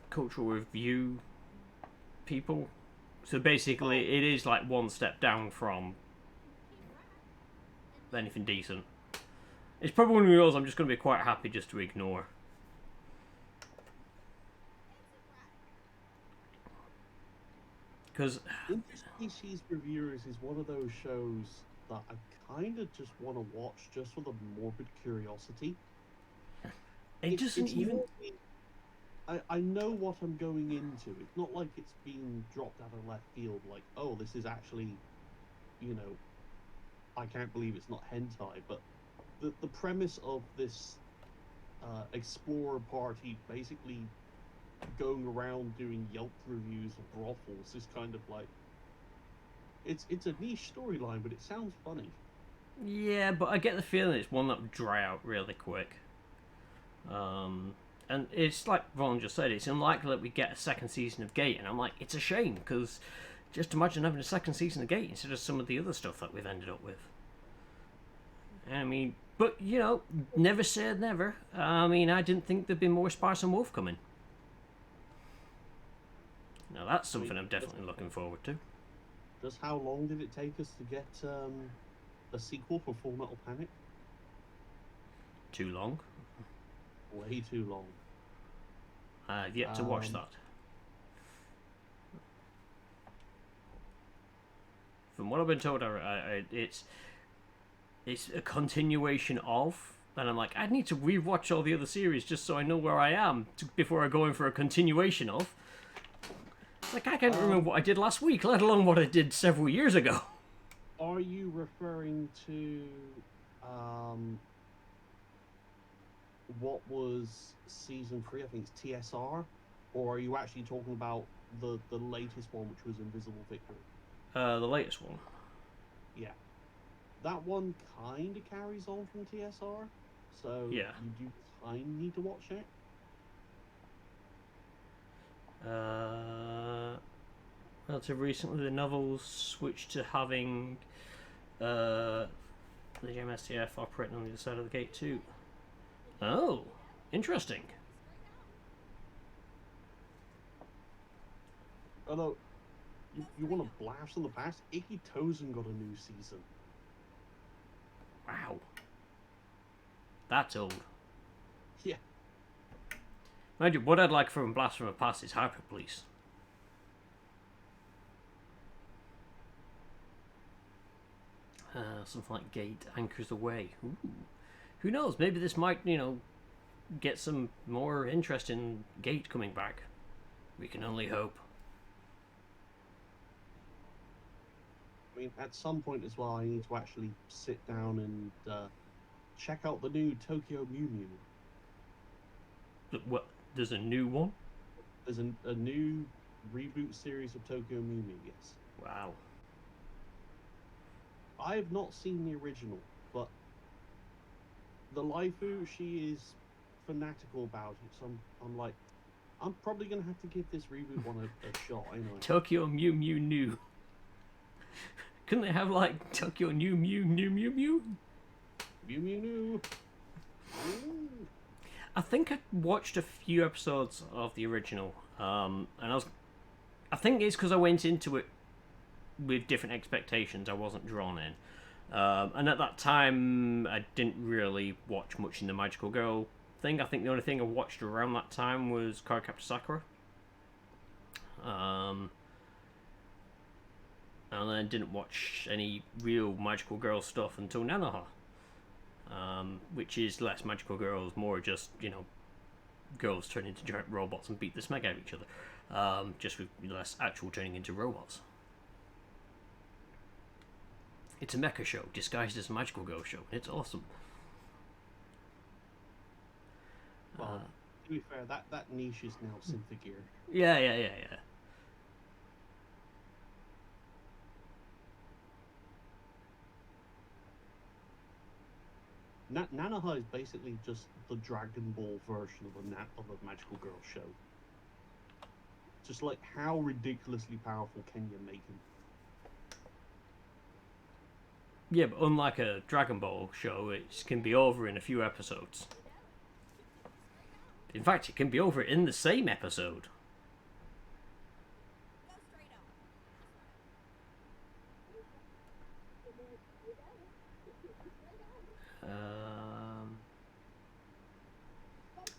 cultural review people? So basically, it is like one step down from anything decent. It's probably one of those I'm just going to be quite happy just to ignore. Because Interspecies Reviewers is one of those shows that I kind of just want to watch just for the morbid curiosity. it doesn't it's even... more I know what I'm going into. It's not like it's being dropped out of left field, like, oh, this is actually, you know, I can't believe it's not hentai, but the premise of this explorer party basically going around doing Yelp reviews of brothels is kind of like, it's a niche storyline, but it sounds funny. Yeah, but I get the feeling it's one that would dry out really quick. And it's like Ron just said, it's unlikely that we get a second season of Gate, and I'm like, it's a shame, because just imagine having a second season of Gate instead of some of the other stuff that we've ended up with. I mean, but, you know, never say never. I mean, I didn't think there'd be more Sparse and Wolf coming. Now, that's something I'm definitely looking forward to. Just how long did it take us to get a sequel for Full Metal Panic? Too long. Way too long. I've yet to watch that. From what I've been told, it's a continuation of, and I'm like, I need to rewatch all the other series just so I know where I am before I go in for a continuation of. Like, I can't remember what I did last week, let alone what I did several years ago. Are you referring to what was season 3? I think it's TSR, or are you actually talking about the latest one, which was Invisible Victory? The latest one. Yeah, that one kind of carries on from TSR, so Yeah. you do kind of need to watch it. Relatively recently, the novels switched to having the GMSTF operating on the other side of the gate too. Oh, interesting. Although, you want to blast from the past, Icky Tozen got a new season. Wow. That's old. Yeah. Mind you, what I'd like from Blast from the Past is Hyper Police. Something like Gate Anchors Away. Ooh. Who knows? Maybe this might, get some more interest in Gate coming back. We can only hope. I mean, at some point as well, I need to actually sit down and check out the new Tokyo Mew Mew. What? There's a new one? There's a new reboot series of Tokyo Mew Mew, yes. Wow. I have not seen the original, but the Laifu, she is fanatical about it, so I'm like, I'm probably going to have to give this reboot one a shot anyway. Tokyo Mew Mew New. Couldn't they have, like, Tokyo Mew Mew Mew Mew Mew? Mew Mew New! Ooh. I think I watched a few episodes of the original, and I think it's because I went into it with different expectations. I wasn't drawn in, and at that time I didn't really watch much in the Magical Girl thing. I think the only thing I watched around that time was Cardcaptor Sakura. And then didn't watch any real magical girl stuff until Nanoha. Which is less magical girls, more just, girls turn into giant robots and beat the smack out of each other. Just with less actual turning into robots. It's a mecha show disguised as a magical girl show. It's awesome. Well, to be fair, that niche is now Synthogear. Yeah. Nanoha is basically just the Dragon Ball version of a magical girl show. Just like, how ridiculously powerful can you make him? Yeah, but unlike a Dragon Ball show, it can be over in a few episodes. In fact, it can be over in the same episode.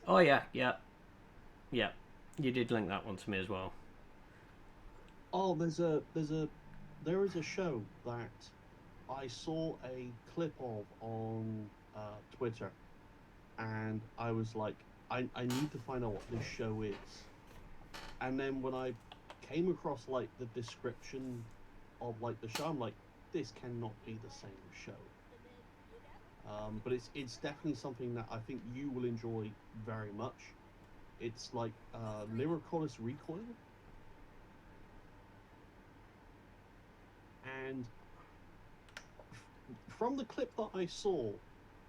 Oh yeah. You did link that one to me as well. Oh, there is a show that I saw a clip of on Twitter, and I was like, I need to find out what this show is. And then when I came across like the description of like the show, I'm like, this cannot be the same show. But it's definitely something that I think you will enjoy very much. It's like Lyricolis Recoil. And from the clip that I saw,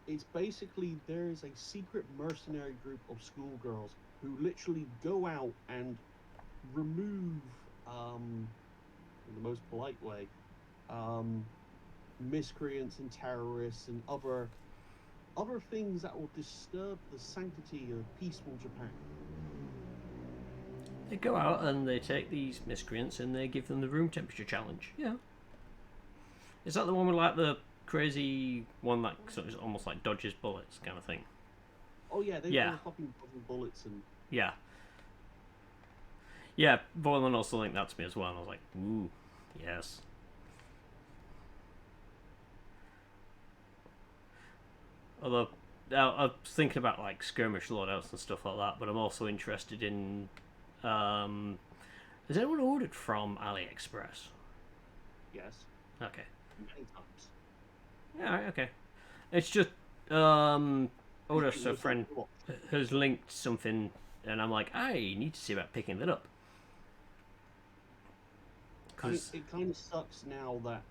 it's basically there is a secret mercenary group of schoolgirls who literally go out and remove, in the most polite way, miscreants and terrorists and other things that will disturb the sanctity of peaceful Japan. They go out and they take these miscreants and they give them the room temperature challenge. Yeah. Is that the one with like the crazy one that sort of almost like dodges bullets kind of thing? Oh yeah, they were fucking dodging bullets and... Yeah. Yeah, Voiland also linked that to me as well, and I was like, ooh, yes. Although, I was thinking about like skirmish loadouts and stuff like that, but I'm also interested in... has anyone ordered from AliExpress? Yes. Okay. Many times. Yeah, okay. It's just, Otis, a friend, has linked something, and I'm like, I need to see about picking that up. It kind of sucks now that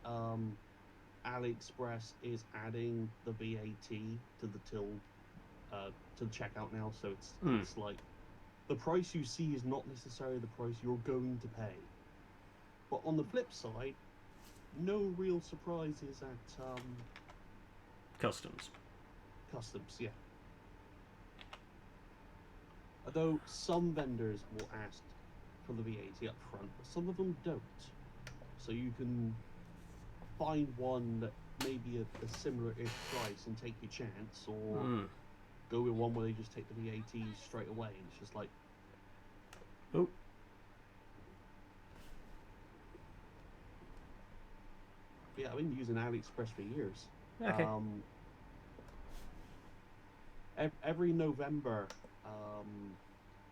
AliExpress is adding the VAT to the till, to the checkout now, so it's like the price you see is not necessarily the price you're going to pay. But on the flip side, no real surprises at Customs, yeah. Although some vendors will ask for the VAT up front, but some of them don't. So you can find one that may be a similar-ish price and take your chance, or go with one where they just take the VAT straight away, and it's just like... Oh. Yeah, I've been using AliExpress for years. Okay. Every November,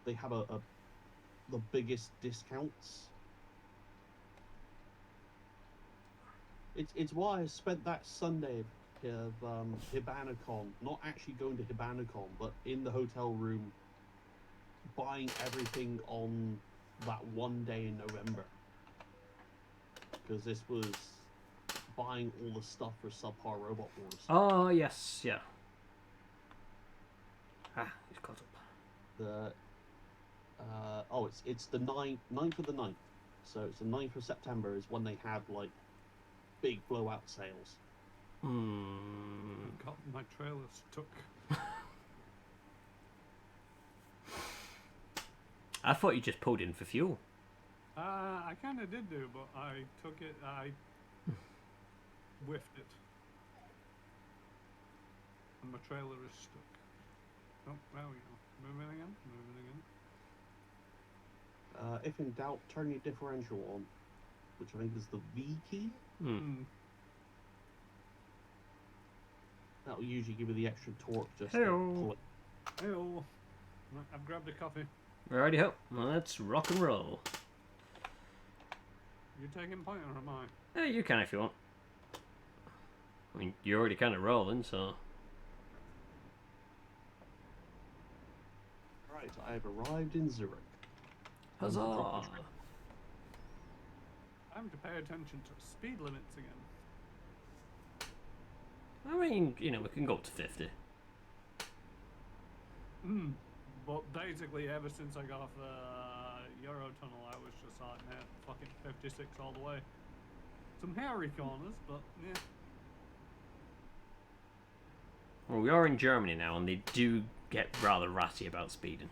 they have the biggest discounts. It's why I spent that Sunday of HibanaCon, not actually going to HibanaCon, but in the hotel room, buying everything on that one day in November. Because this was buying all the stuff for Subpar Robot Wars. Oh, yes, yeah. He's caught up. It's the 9th of the 9th. So it's the 9th of September is when they have, like, big blowout sales. God, my trailer stuck. I thought you just pulled in for fuel. I kind of did do, but I took it, I whiffed it. And my trailer is stuck. Oh, there we go. Moving again. Moving again. If in doubt, turn your differential on, which I think is the V key. Hmm. That will usually give you the extra torque just Hey-o. to pull it. Hey-oh. Right, I've grabbed a coffee. Righty ho. Let's rock and roll. You taking point or am I? Hey, you can if you want. I mean, you're already kind of rolling, so. Right, I have arrived in Zurich. Time to Huzzah! drop the trip. Time to pay attention to speed limits again. I mean, you know, we can go up to 50. Hmm. But basically, ever since I got off the Eurotunnel, I was just like, nah, fucking 56 all the way. Some hairy corners, but yeah. Well, we are in Germany now, and they do get rather ratty about speeding.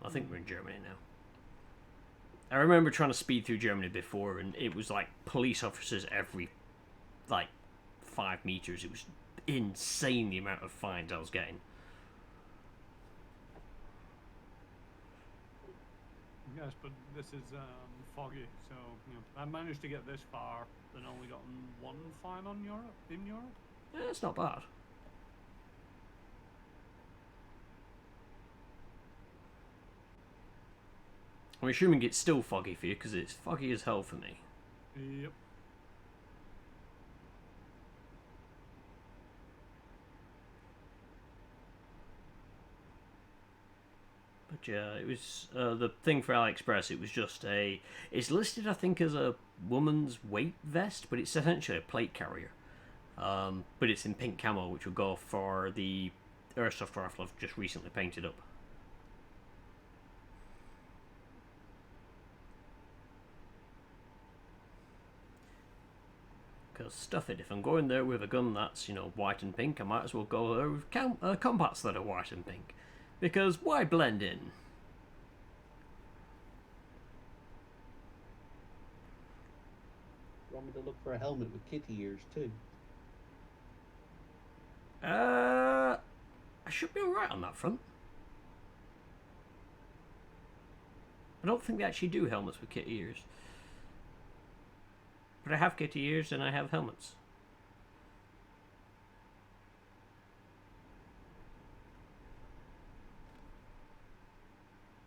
I think we're in Germany now. I remember trying to speed through Germany before, and it was like police officers every, like, 5 meters. It was insane the amount of fines I was getting. Yes, but this is foggy, so you know, I managed to get this far, then only gotten 1 fine on Europe in Europe. Yeah, it's not bad. I'm assuming it's still foggy for you, because it's foggy as hell for me. Yep. But yeah, it was the thing for AliExpress. It was just a. It's listed, I think, as a woman's weight vest, but it's essentially a plate carrier. But it's in pink camo, which will go for the airsoft rifle I've just recently painted up. Because stuff it, if I'm going there with a gun that's, you know, white and pink, I might as well go there with combats that are white and pink. Because why blend in? You want me to look for a helmet with kitty ears too? I should be alright on that front. I don't think they actually do helmets with kitty ears. But I have kitty ears and I have helmets.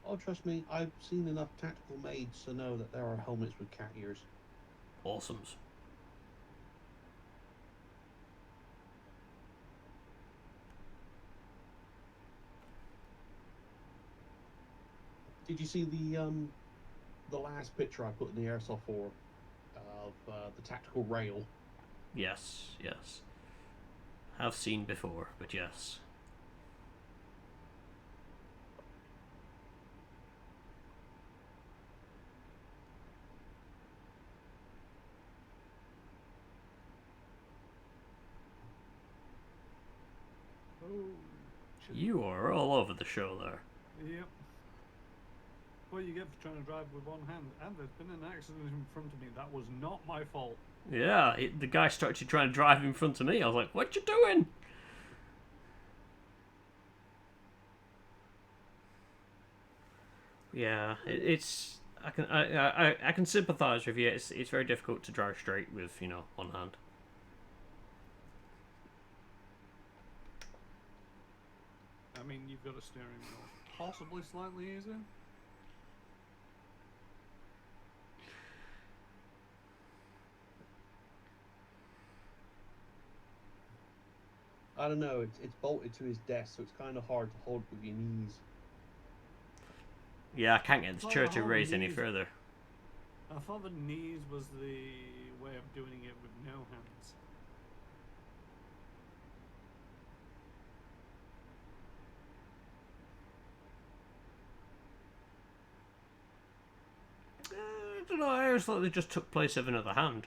Oh, trust me, I've seen enough tactical maids to know that there are helmets with cat ears. Awesomes. Did you see the last picture I put in the airsoft forum of the tactical rail? Yes, yes. Have seen before, but yes. Oh. You are all over the show there. Yep. What you get for trying to drive with one hand, and there's been an accident in front of me. That was not my fault. Yeah, the guy started trying to drive in front of me. I was like, "What you doing?" Yeah, it's. I can sympathise with you. It's very difficult to drive straight with, you know, one hand. I mean, you've got a steering wheel, possibly slightly easier. I don't know, it's bolted to his desk, so it's kind of hard to hold with your knees. Yeah, I can't get this Well, chair the to whole raise any knees- further. I thought the knees was the way of doing it with no hands. I don't know. I always thought they just took place of another hand.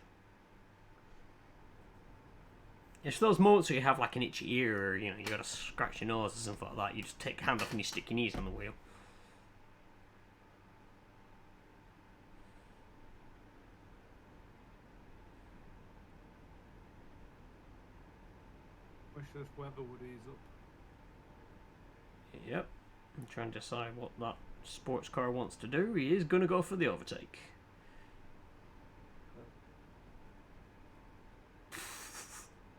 It's those moments where you have like an itchy ear, or you know, you got to scratch your nose or something like that. You just take your hand off and you stick your knees on the wheel. Wish this weather would ease up. Yep. I'm trying to decide what that sports car wants to do. He is going to go for the overtake.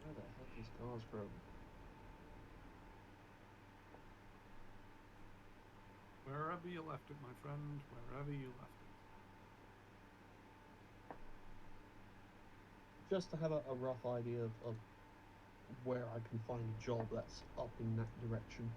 Where the heck is Cosgrove? Wherever you left it, my friend. Wherever you left it. Just to have a rough idea of where I can find a job that's up in that direction.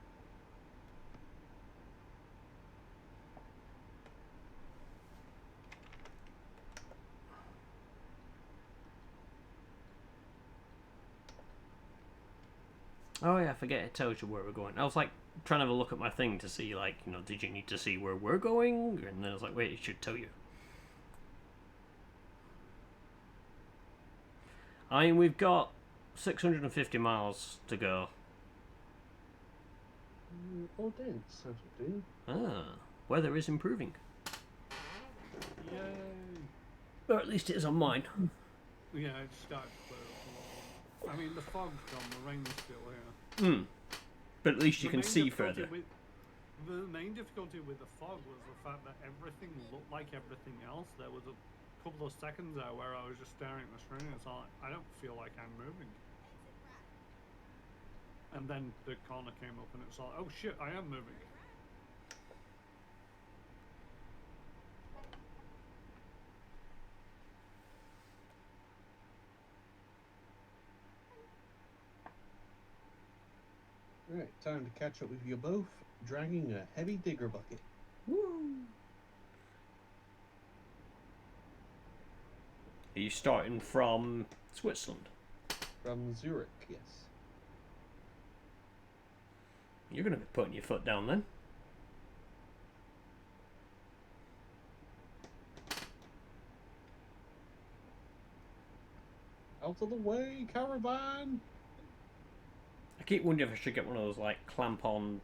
Oh yeah, I forget it tells you where we're going. I was like trying to have a look at my thing to see, like, you know, did you need to see where we're going? And then I was like, wait, it should tell you. I mean, we've got 650 miles to go. Oh, dance, so to do. Ah, weather is improving. Yay! Or at least it is on mine. Yeah, it started to clear up a little. I mean, the fog's gone, the rain's still here. Hmm. But at least you The can main see difficulty further. The main difficulty with the fog was the fact that everything looked like everything else. There was a couple of seconds there where I was just staring at the screen and it's like, I don't feel like I'm moving. And then the corner came up and it's like, oh shit, I am moving. Right, time to catch up with you both, dragging a heavy digger bucket. Woo! Are you starting from Switzerland? From Zurich, yes. You're going to be putting your foot down then. Out of the way, caravan! I keep wondering if I should get one of those, like, clamp-on,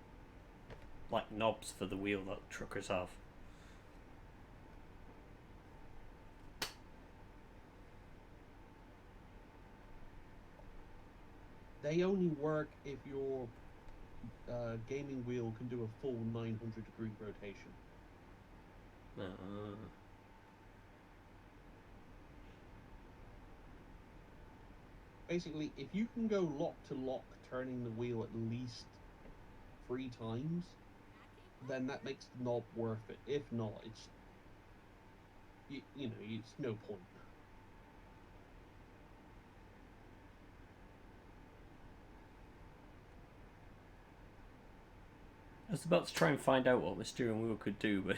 like, knobs for the wheel that truckers have. They only work if your gaming wheel can do a full 900-degree rotation. Basically, if you can go lock to lock, turning the wheel at least 3 times, then that makes the knob worth it. If not, it's you know, it's no point. I was about to try and find out what my steering wheel could do, but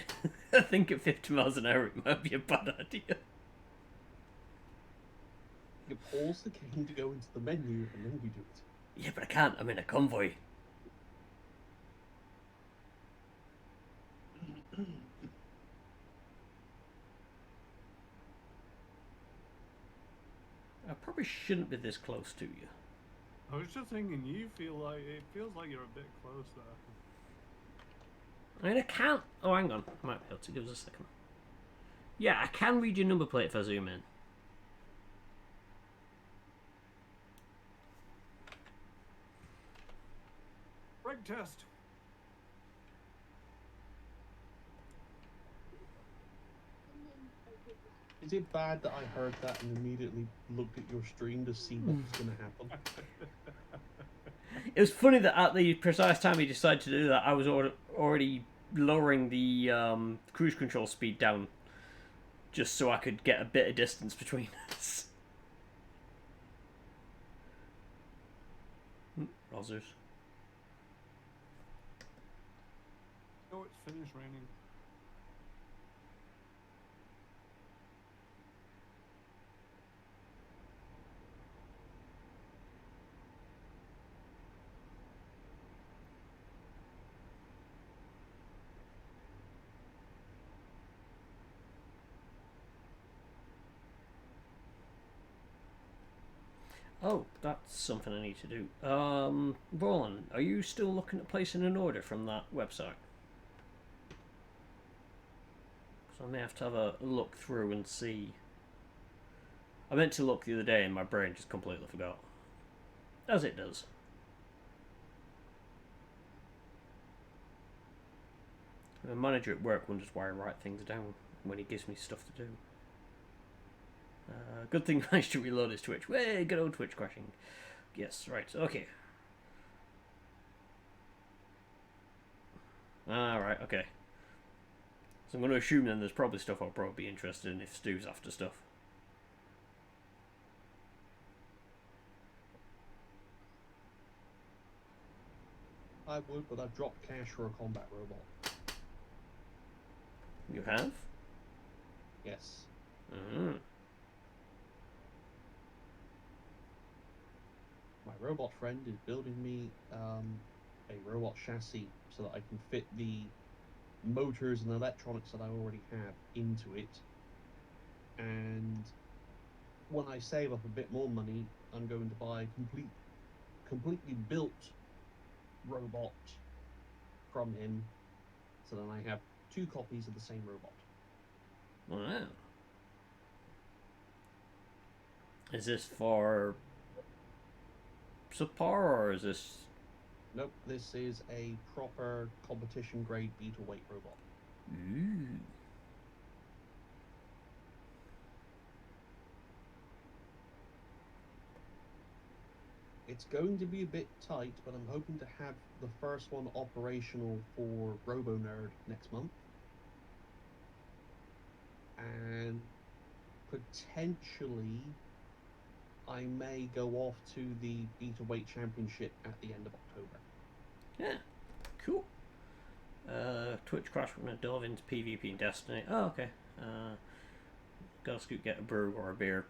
I think at 50 miles an hour it might be a bad idea. You pause the game to go into the menu, and then you do it. Yeah, but I can't. I'm in a convoy. I probably shouldn't be this close to you. I was just thinking, it feels like you're a bit close there. I mean, I can't. Oh, hang on. I might be able to. Give us a second. Yeah, I can read your number plate if I zoom in. Brake test. Is it bad that I heard that and immediately looked at your stream to see what was going to happen? It was funny that at the precise time he decided to do that, I was already lowering the cruise control speed down just so I could get a bit of distance between us. Rozzers. Oh, it's finished raining. Oh, that's something I need to do. Roland, are you still looking at placing an order from that website? So I may have to have a look through and see. I meant to look the other day and my brain just completely forgot. As it does. A manager at work wonders why I write things down when he gives me stuff to do. Good thing I managed to reload his Twitch. Way, good old Twitch crashing. Yes, right, okay. Alright, okay. So I'm going to assume then there's probably stuff I'll probably be interested in if Stu's after stuff. I would, but I've dropped cash for a combat robot. You have? Yes. My robot friend is building me a robot chassis so that I can fit the motors and electronics that I already have into it. And when I save up a bit more money, I'm going to buy a completely built robot from him, so then I have 2 copies of the same robot. Wow. Is this for subpar or is this... Nope, this is a proper competition grade beetle weight robot. Ooh. It's going to be a bit tight, but I'm hoping to have the first one operational for RoboNerd next month. And potentially I may go off to the Beta Weight Championship at the end of October. Yeah, cool. Twitch crash when I dove into PvP in Destiny. Oh, okay. Gotta scoot get a brew or a beer.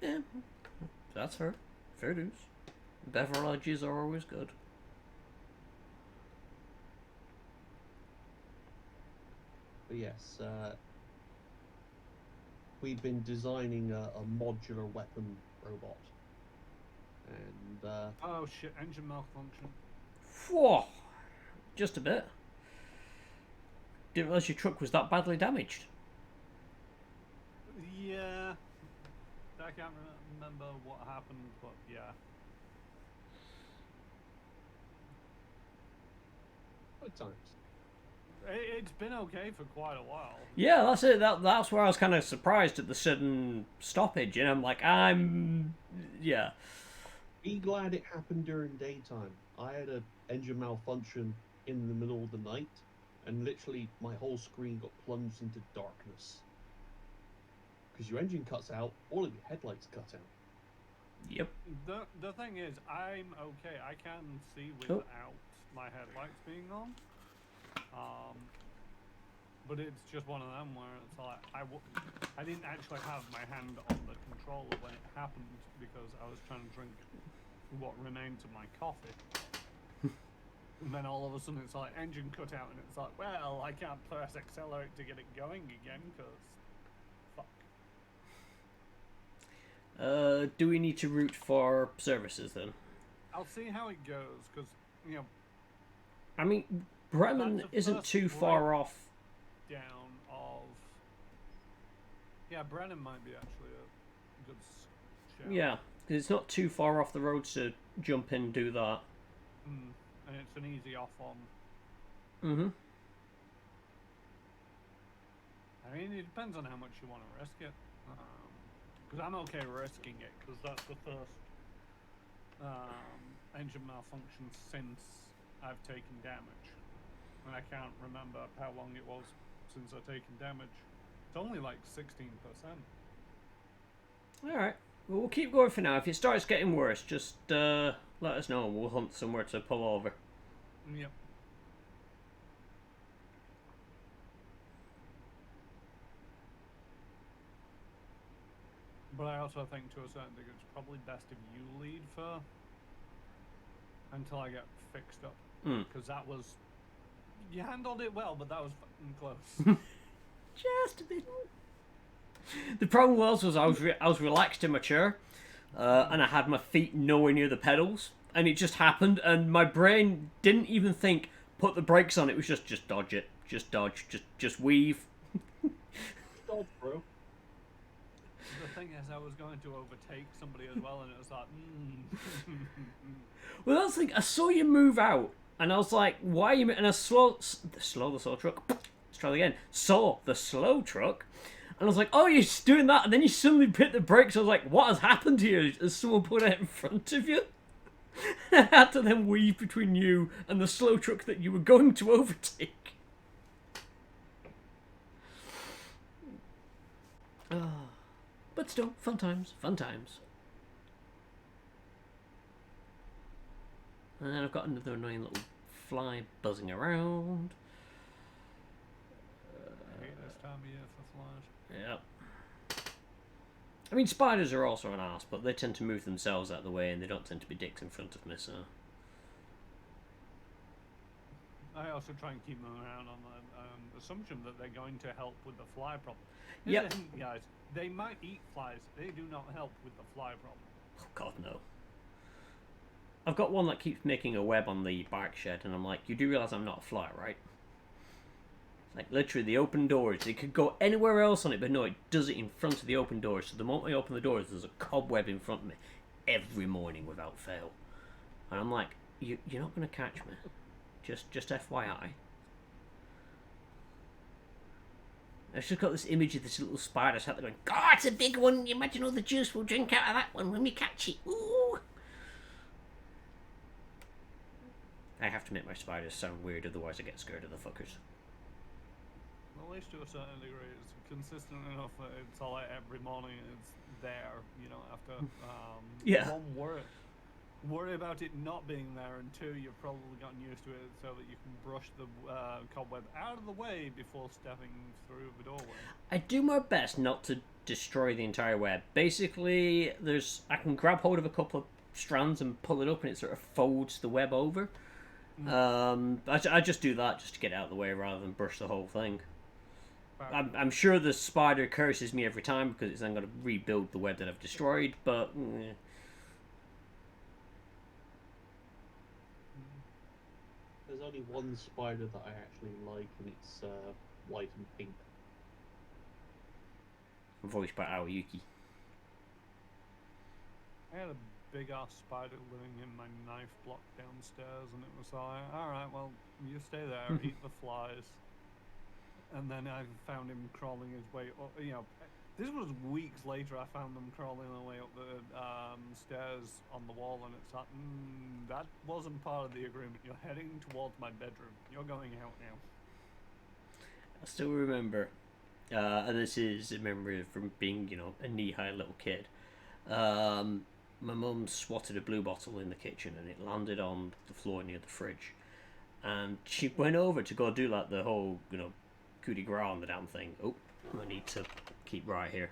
Yeah, that's fair. Fair dues. Beverages are always good. But yes, we've been designing a modular weapon robot. And, Oh shit, engine malfunction. Whoa! Just a bit. Didn't realize your truck was that badly damaged. Yeah. I can't remember what happened, but yeah. good times. It's been okay for quite a while. Yeah, that's it. That's where I was kind of surprised at the sudden stoppage, and I'm like, yeah. Be glad it happened during daytime. I had an engine malfunction in the middle of the night, and literally my whole screen got plunged into darkness. Because your engine cuts out, all of your headlights cut out. Yep. The thing is, I'm okay. I can see without my headlights being on. But it's just one of them where it's like I didn't actually have my hand on the controller when it happened because I was trying to drink what remained of my coffee. And then all of a sudden it's like engine cut out, and it's like, well, I can't press accelerate to get it going again because fuck. Do we need to route for services then? I'll see how it goes because I mean, Bremen That's the isn't first too far off. down of Brennan might be actually a good shout. Yeah, 'cause it's not too far off the road to jump in and do that. And it's an easy off on. Mm-hmm. I mean, it depends on how much you want to risk it. Because I'm okay risking it, because that's the first engine malfunction since I've taken damage. And I can't remember how long it was since I've taken damage. It's only like 16%. Alright. Well, we'll keep going for now. If it starts getting worse, just let us know and we'll hunt somewhere to pull over. Yep. But I also think to a certain degree it's probably best if you lead for until I get fixed up. Because that was... You handled it well, but that was fucking close. Just a bit. The problem was I was relaxed in my chair, and I had my feet nowhere near the pedals, and it just happened, and my brain didn't even think, put the brakes on. It was just dodge it, just dodge, just weave. Dodge, bro. The thing is, I was going to overtake somebody as well, and it was like, Well, that's the thing. I saw you move out, and I was like, "Why are you?" And I slow the saw truck, try again. Saw the slow truck. And I was like, oh, you're doing that, and then you suddenly hit the brakes. I was like, what has happened here? Has someone put it in front of you? I had to then weave between you and the slow truck that you were going to overtake. But still, fun times, fun times. And then I've got another annoying little fly buzzing around. I hate this time of year for flies. Yep. I mean, spiders are also an arse, but they tend to move themselves out of the way and they don't tend to be dicks in front of me, so... I also try and keep them around on the assumption that they're going to help with the fly problem. Yep. Here's the thing, guys. They might eat flies. They do not help with the fly problem. Oh, God, no. I've got one that keeps making a web on the bark shed, and I'm like, you do realise I'm not a fly, right? Like, literally, the open doors. It could go anywhere else on it, but no, it does it in front of the open doors. So the moment I open the doors, there's a cobweb in front of me every morning without fail. And I'm like, you're not going to catch me. Just FYI. I've just got this image of this little spider sat there going, God, it's a big one. You imagine all the juice we'll drink out of that one when we catch it. Ooh. I have to make my spiders sound weird, otherwise I get scared of the fuckers. At least to a certain degree, it's consistent enough that it's like every morning it's there, you know, after Yeah. one, worry about it not being there, and two, you've probably gotten used to it so that you can brush the cobweb out of the way before stepping through the doorway. I do my best not to destroy the entire web. Basically, I can grab hold of a couple of strands and pull it up and it sort of folds the web over. I just do that just to get it out of the way rather than brush the whole thing. I'm sure the spider curses me every time because it's then going to rebuild the web that I've destroyed, but... There's only one spider that I actually like, and it's white and pink. Voiced by Aoyuki. I had a big ass spider living in my knife block downstairs, and it was like, alright, well, you stay there, eat the flies. And then I found him crawling his way up, you know, this was weeks later. I found them crawling their way up the stairs on the wall, and it's like, that wasn't part of the agreement. You're heading towards my bedroom. You're going out now. I still remember, and this is a memory from being, you know, a knee-high little kid. My mum swatted a blue bottle in the kitchen, and it landed on the floor near the fridge. And she went over to go do like the whole, you know, coup de grace on the damn thing. Oh, I need to keep right here.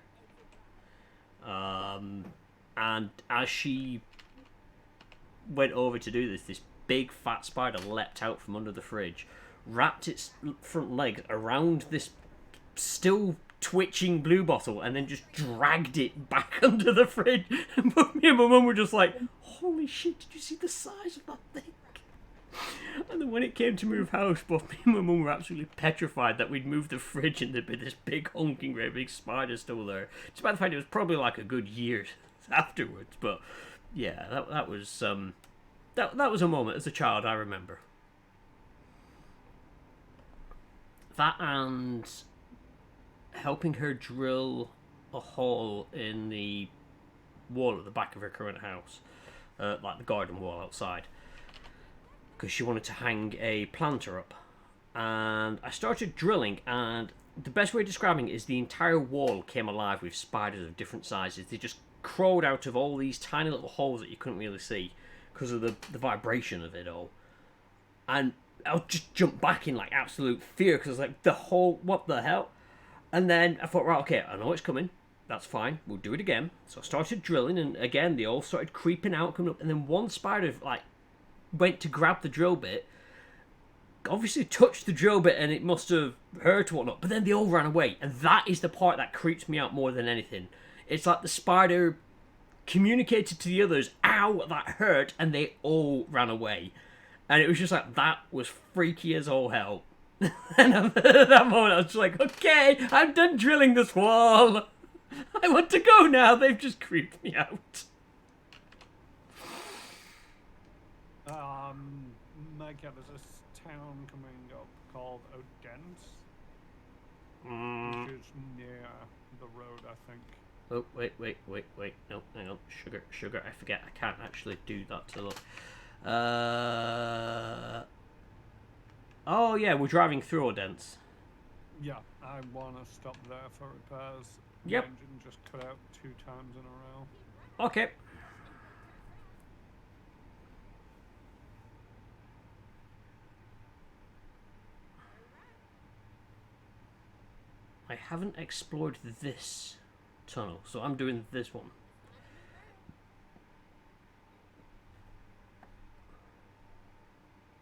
And as she went over to do this big fat spider leapt out from under the fridge, wrapped its front legs around this still twitching blue bottle, and then just dragged it back under the fridge. And me and my mum were just like, holy shit, did you see the size of that thing? And then when it came to move house, both me and my mum were absolutely petrified that we'd moved the fridge and there'd be this big honking great big spider still there. Despite the fact it was probably like a good year afterwards. But yeah, that was that was a moment as a child I remember. That and helping her drill a hole in the wall at the back of her current house, like the garden wall outside, because she wanted to hang a planter up. And I started drilling, and the best way of describing it is the entire wall came alive with spiders of different sizes. They just crawled out of all these tiny little holes that you couldn't really see because of the vibration of it all. And I just jumped back in like absolute fear because I was like, what the hell? And then I thought, right, okay, I know it's coming. That's fine. We'll do it again. So I started drilling, and again, they all started creeping out, coming up. And then one spider, like, went to grab the drill bit, obviously touched the drill bit, and it must have hurt or whatnot. But then they all ran away. And that is the part that creeps me out more than anything. It's like the spider communicated to the others, ow, that hurt, and they all ran away. And it was just like, that was freaky as all hell. And at that moment I was just like, okay, I'm done drilling this wall. I want to go now. They've just creeped me out. Madcap, there's this town coming up called Odense. Mm. which is near the road, I think. Oh, wait. No, hang on. Sugar, I forget. I can't actually do that to look. Oh, yeah, we're driving through Odense. Yeah, I want to stop there for repairs. Yep. The engine just cut out 2 times in a row. Okay. I haven't explored this tunnel, so I'm doing this one.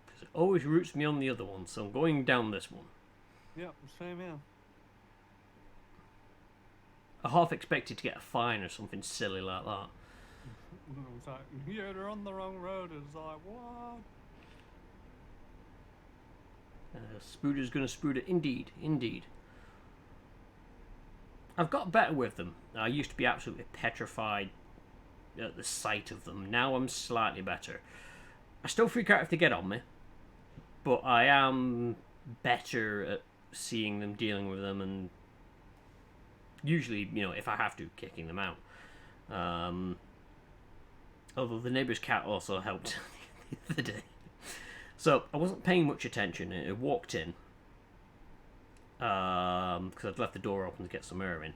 Because it always routes me on the other one, so I'm going down this one. Yep, same here. I half expected to get a fine or something silly like that. It's like, yeah, they're on the wrong road. It's like, what? Spooder's gonna spooder, indeed. I've got better with them. I used to be absolutely petrified at the sight of them. Now I'm slightly better. I still freak out if they get on me, but I am better at seeing them, dealing with them, and usually, if I have to, kicking them out. Although the neighbour's cat also helped the other day. So I wasn't paying much attention. It walked in because I'd left the door open to get some air in,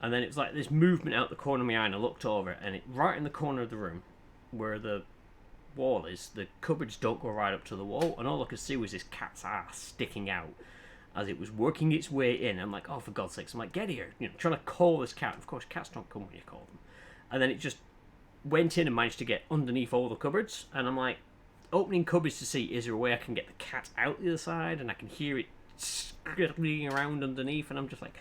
and then it was like this movement out the corner of my eye, and I looked over, and it right in the corner of the room where the wall is, the cupboards don't go right up to the wall, and all I could see was this cat's ass sticking out as it was working its way in. I'm like, oh, for God's sakes! I'm like, get here! Trying to call this cat. Of course, cats don't come when you call them. And then it just went in and managed to get underneath all the cupboards, and I'm like, opening cupboards to see, is there a way I can get the cat out the other side, and I can hear it scribbling around underneath, and I'm just like,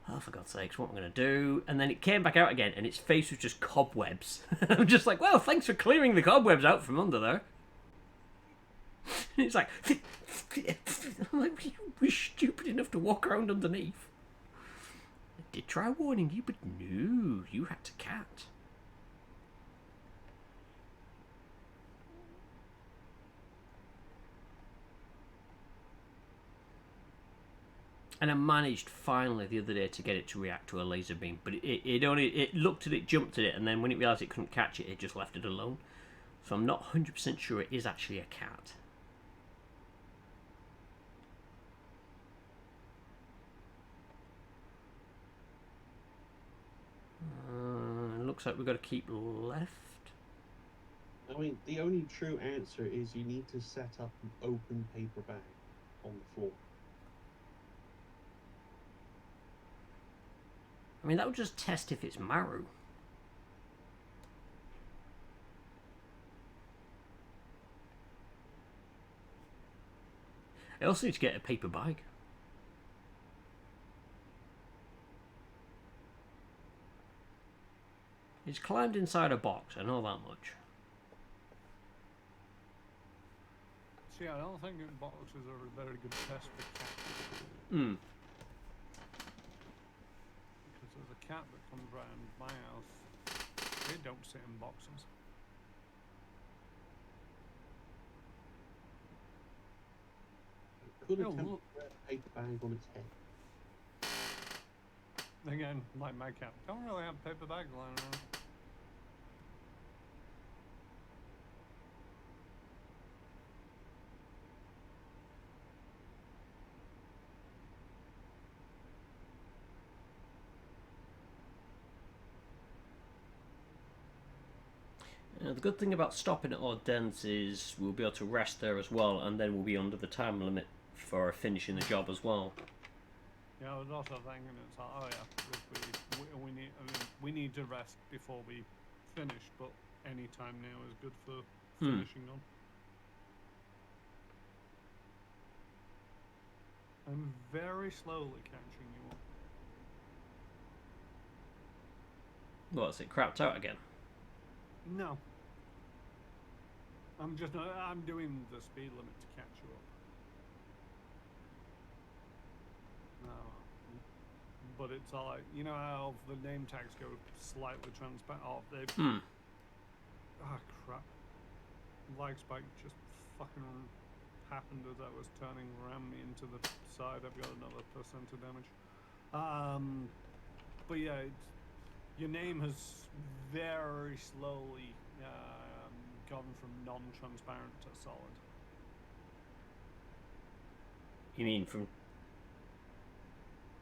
oh, for God's sakes, what am I going to do? And then it came back out again, and its face was just cobwebs. I'm just like, well, thanks for clearing the cobwebs out from under there. And it's like, I'm like, you were stupid enough to walk around underneath. I did try warning you, but no, you had to cat. And I managed finally the other day to get it to react to a laser beam, but it looked at it, jumped at it, and then when it realised it couldn't catch it, it just left it alone. So I'm not 100% sure it is actually a cat. Looks like we've got to keep left. I mean, the only true answer is you need to set up an open paper bag on the floor. I mean, that would just test if it's Maru. I also need to get a paper bag. It's climbed inside a box, I know that much. See, I don't think boxes are a very good test for cats. Hmm. Because there's a cat that comes round my house. They don't sit in boxes. It could Oh, attempt look. to wear a paper bag on its head. Again, like my cat. Don't really have paper bags lying around. The good thing about stopping at Odense is we'll be able to rest there as well, and then we'll be under the time limit for finishing the job as well. Yeah, I was also thinking it's like, oh yeah, we need to rest before we finish, but any time now is good for finishing on. I'm very slowly catching you up. What's it crapped out again? No. I'm doing the speed limit to catch you up. No. But it's all like, you know how the name tags go slightly transparent? Oh, they... Ah, crap. Lag spike just fucking happened as I was turning around me into the side. I've got another percent of damage. But yeah, your name has very slowly gone from non-transparent to solid. You mean from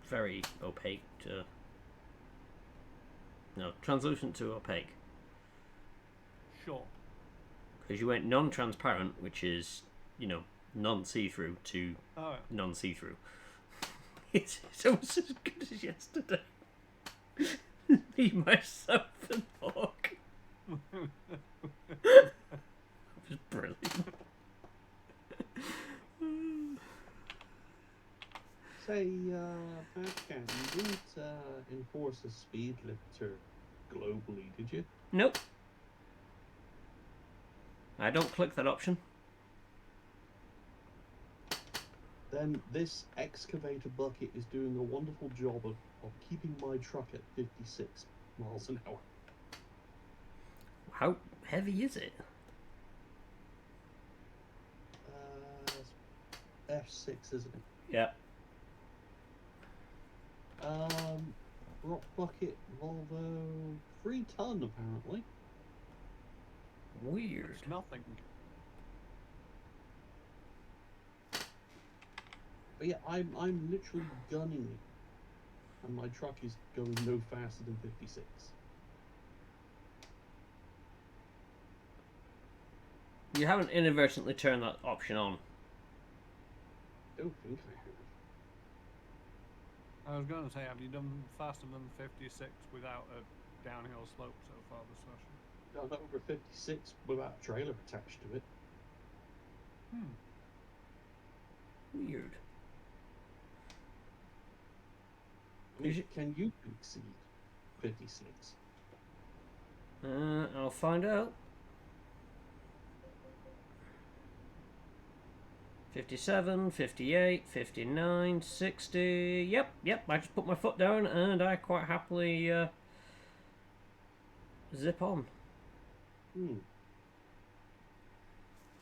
very opaque to... No, translucent to opaque. Sure. Because you went non-transparent, which is, you know, non-see-through, to Oh, non-see-through. It's almost as good as yesterday. Me, myself, and Hawk. It was brilliant. Say, Badcat, you didn't enforce a speed limiter globally, did you? Nope. I don't click that option. Then this excavator bucket is doing a wonderful job of keeping my truck at 56 miles an hour. How heavy is it? F6, isn't it? Yeah. Rock bucket, Volvo, 3 ton apparently. Weird. it's nothing. But yeah, I'm literally gunning it, and my truck is going no faster than 56. You haven't inadvertently turned that option on. Don't think I have. I was going to say, have you done faster than 56 without a downhill slope so far this session? Done over 56 without a trailer attached to it. Weird. I mean, Is it- can you exceed 56? I'll find out. 57, 58, 59, 60. Yep. I just put my foot down and I quite happily zip on.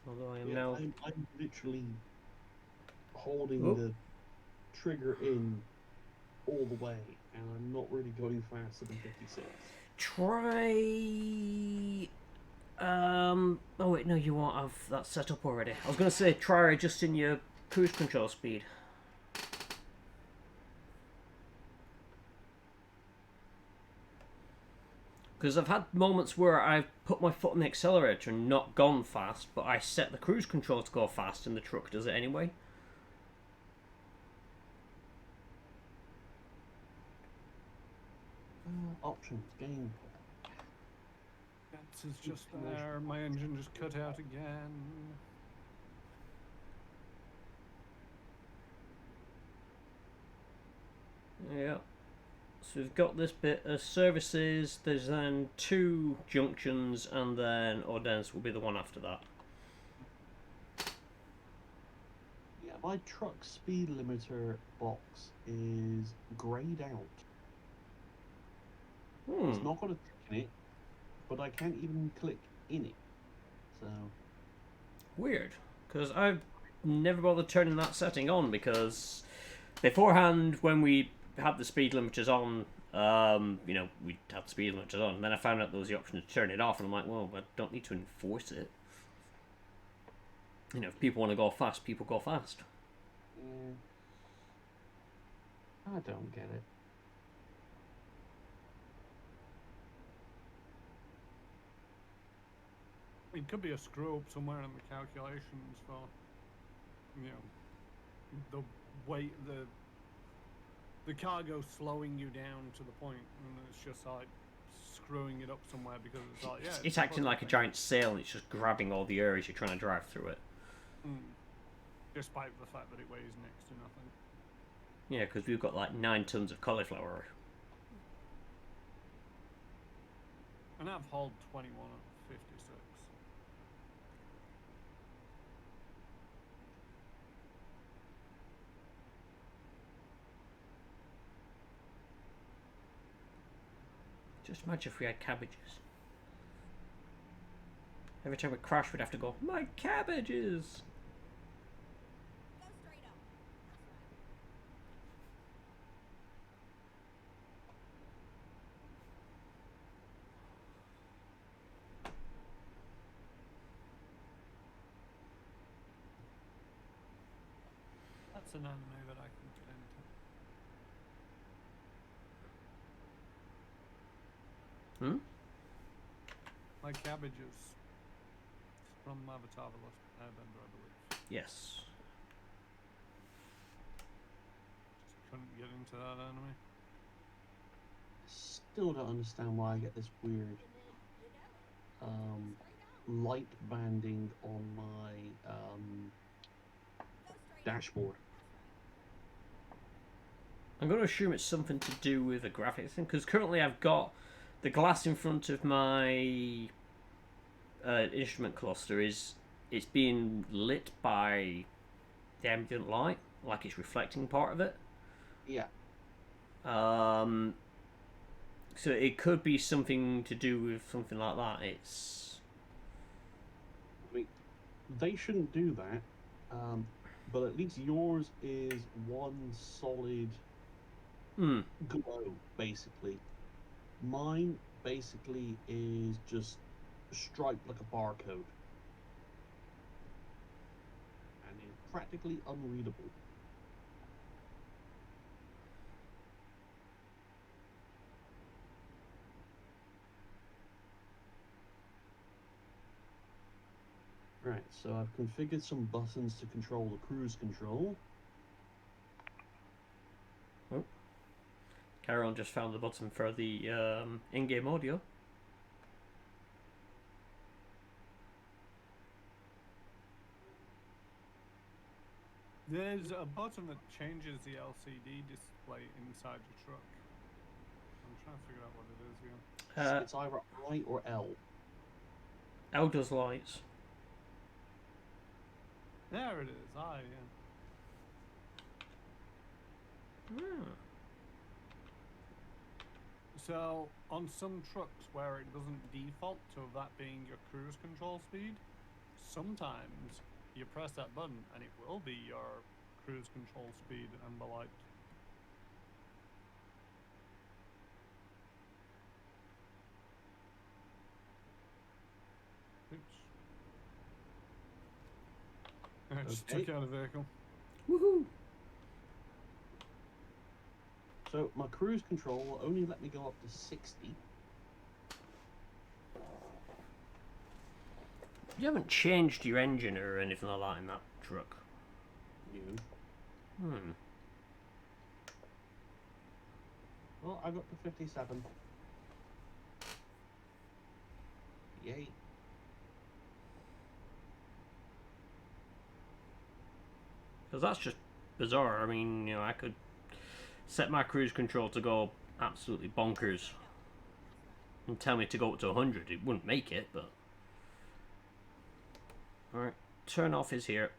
Although I am now. I'm literally holding Oh. the trigger in all the way, and I'm not really going faster than 56. Try. Oh wait, no, you won't have that set up already. I was gonna say try adjusting your cruise control speed. Because I've had moments where I've put my foot on the accelerator and not gone fast, but I set the cruise control to go fast and the truck does it anyway. Options, game. It's just there. My engine just cut out again. Yeah. So we've got this bit of services, there's then 2 junctions, and then Odense will be the one after that. Yeah, my truck speed limiter box is greyed out. It's not got a tick in it, but I can't even click in it. So Weird, because I've never bothered turning that setting on, because beforehand when we had the speed limiters on, you know, we had the speed limiters on, and then I found out there was the option to turn it off, and I'm like, well, I don't need to enforce it. You know, if people want to go fast, people go fast. yeah, I don't get it. It could be a screw up somewhere in the calculations for, you know, the weight, the cargo slowing you down to the point, and it's just like screwing it up somewhere because it's like, yeah. It's acting like a giant sail, and it's just grabbing all the air as you're trying to drive through it. Despite the fact that it weighs next to nothing. Yeah, because we've got like 9 tons of cauliflower. And I've hauled 21 at 56. Just imagine if we had cabbages. Every time we crash, we'd have to go, my cabbages! That's an anime that I can get into. Hmm? My cabbages from Avatar: The Last Airbender, I believe. Yes. Just couldn't get into that anime. Still don't understand why I get this weird light banding on my dashboard. I'm going to assume it's something to do with the graphics thing, because currently I've got the glass in front of my instrument cluster it's being lit by the ambient light, like it's reflecting part of it. Yeah. So it could be something to do with something like that. I mean, they shouldn't do that, but at least yours is one solid glow, basically. Mine basically is just striped like a barcode, and is practically unreadable. Right, so I've configured some buttons to control the cruise control. Carol just found the button for the in-game audio. There's a button that changes the LCD display inside your truck. I'm trying to figure out what it is again. It's either I or L. L does lights. There it is. Yeah. So, on some trucks where it doesn't default to that being your cruise control speed, sometimes you press that button and it will be your cruise control speed and the light. Oops. I just took out a vehicle. Woohoo! So my cruise control will only let me go up to 60. You haven't changed your engine or anything like that in that truck. No. Well, I got to 57. Yay. Because that's just bizarre. I mean, you know, I could set my cruise control to go absolutely bonkers and tell me to go up to 100. It wouldn't make it, but... Alright, turn off is here.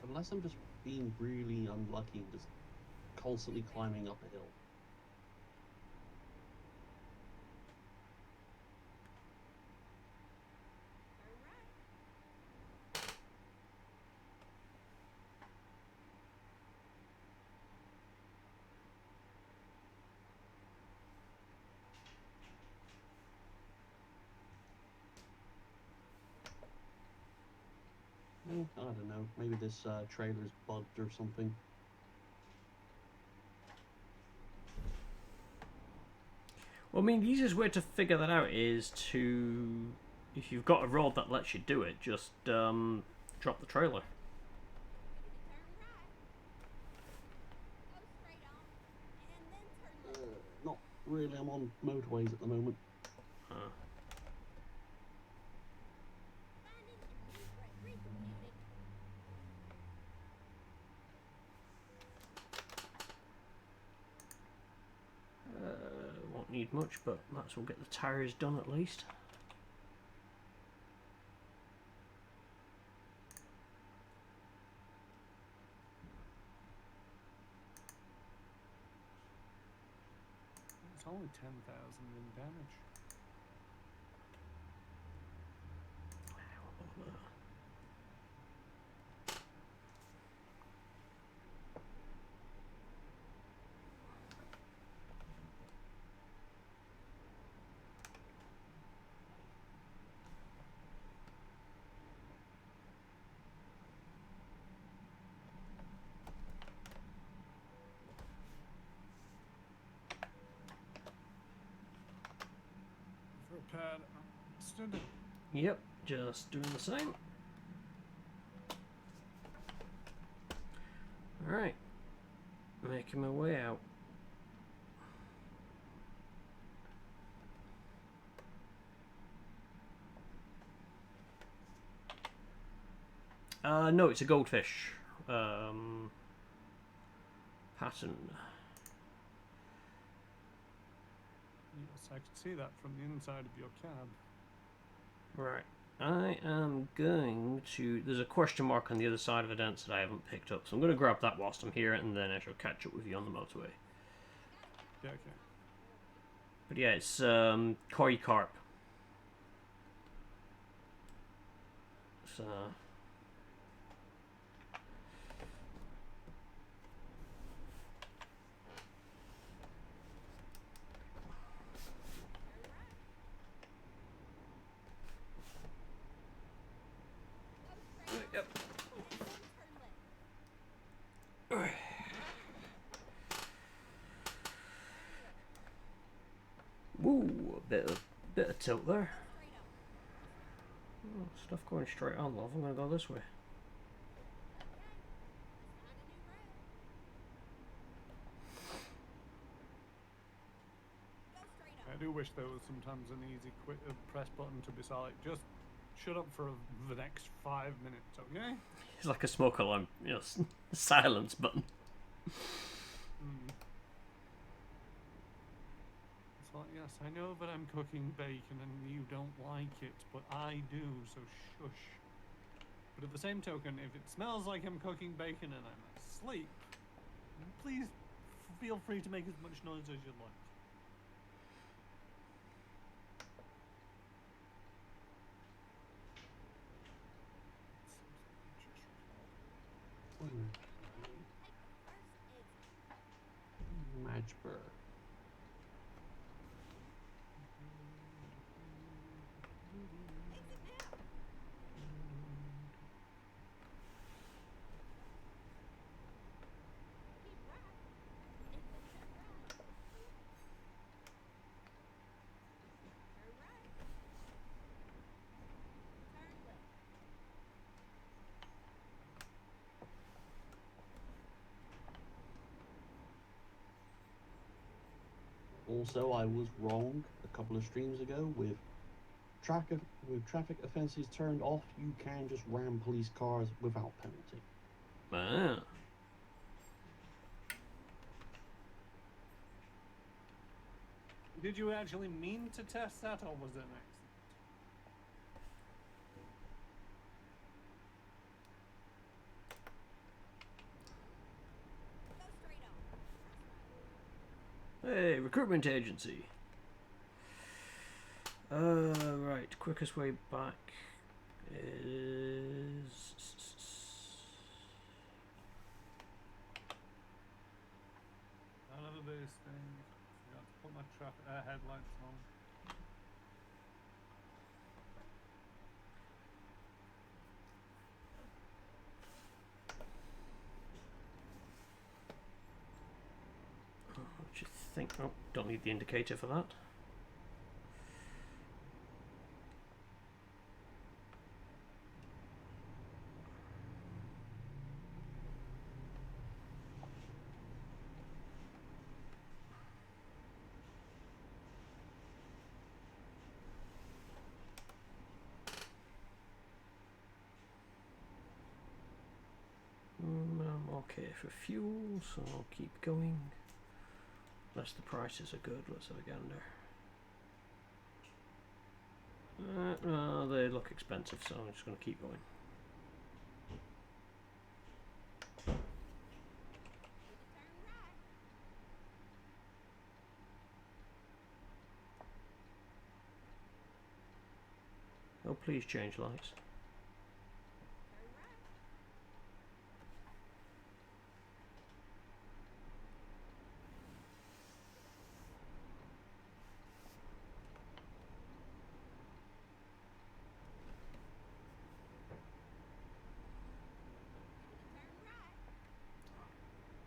Unless I'm just being really unlucky and just constantly climbing up a hill. I don't know. Maybe this trailer's bugged or something. Well, I mean, the easiest way to figure that out is to... If you've got a road that lets you do it, just drop the trailer. Not really. I'm on motorways at the moment. Won't need much, but might as well get the tyres done at least. It's only 10,000 in damage. For a pad, stood it. Yep, just doing the same. Alright. Making my way out. No, it's a goldfish. Pattern. Yes, I could see that from the inside of your cab. Right. I am going to... There's a question mark on the other side of events that I haven't picked up, so I'm going to grab that whilst I'm here, and then I shall catch up with you on the motorway. Yeah, okay. But yeah, it's koi carp. So... Yep. Woo, a bit of tilt there. Oh, stuff going straight on, love. I'm gonna go this way. I do wish there was sometimes an easy quick press button to be like, just shut up for the next 5 minutes, okay? It's like a smoke alarm, you know, silence button. It's like, yes, I know that I'm cooking bacon and you don't like it, but I do, so shush. But at the same token, if it smells like I'm cooking bacon and I'm asleep, please feel free to make as much noise as you'd like. Matchburg. Also, I was wrong a couple of streams ago with traffic offences turned off. You can just ram police cars without penalty. Ah. Did you actually mean to test that, or was it an accident? Hey, recruitment agency. Right, quickest way back is... None of those things. Forgot to put my traffic headlights on. What do you think? Oh, don't need the indicator for that. I'm okay for fuel, so I'll keep going. Unless the prices are good, let's have a gander. No, they look expensive, so I'm just going to keep going. Oh, please change lights.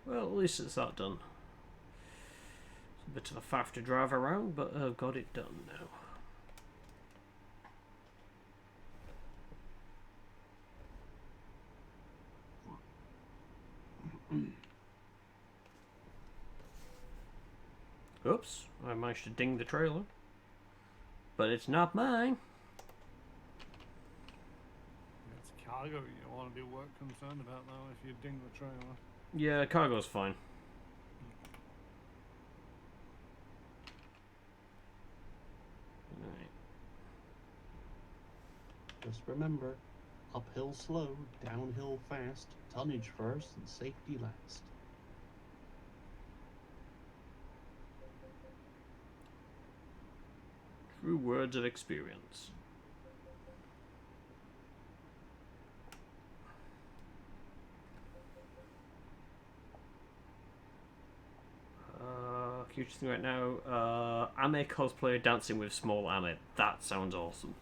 Well, at least it's that done. It's a bit of a faff to drive around, but I've got it done now. Oops, I managed to ding the trailer. But it's not mine. It's cargo you don't want to be work concerned about though if you ding the trailer. Yeah, cargo's fine. Right. Just remember, uphill slow, downhill fast, tonnage first, and safety last. True words of experience. Future thing right now. Ame cosplayer dancing with small Ame. That sounds awesome.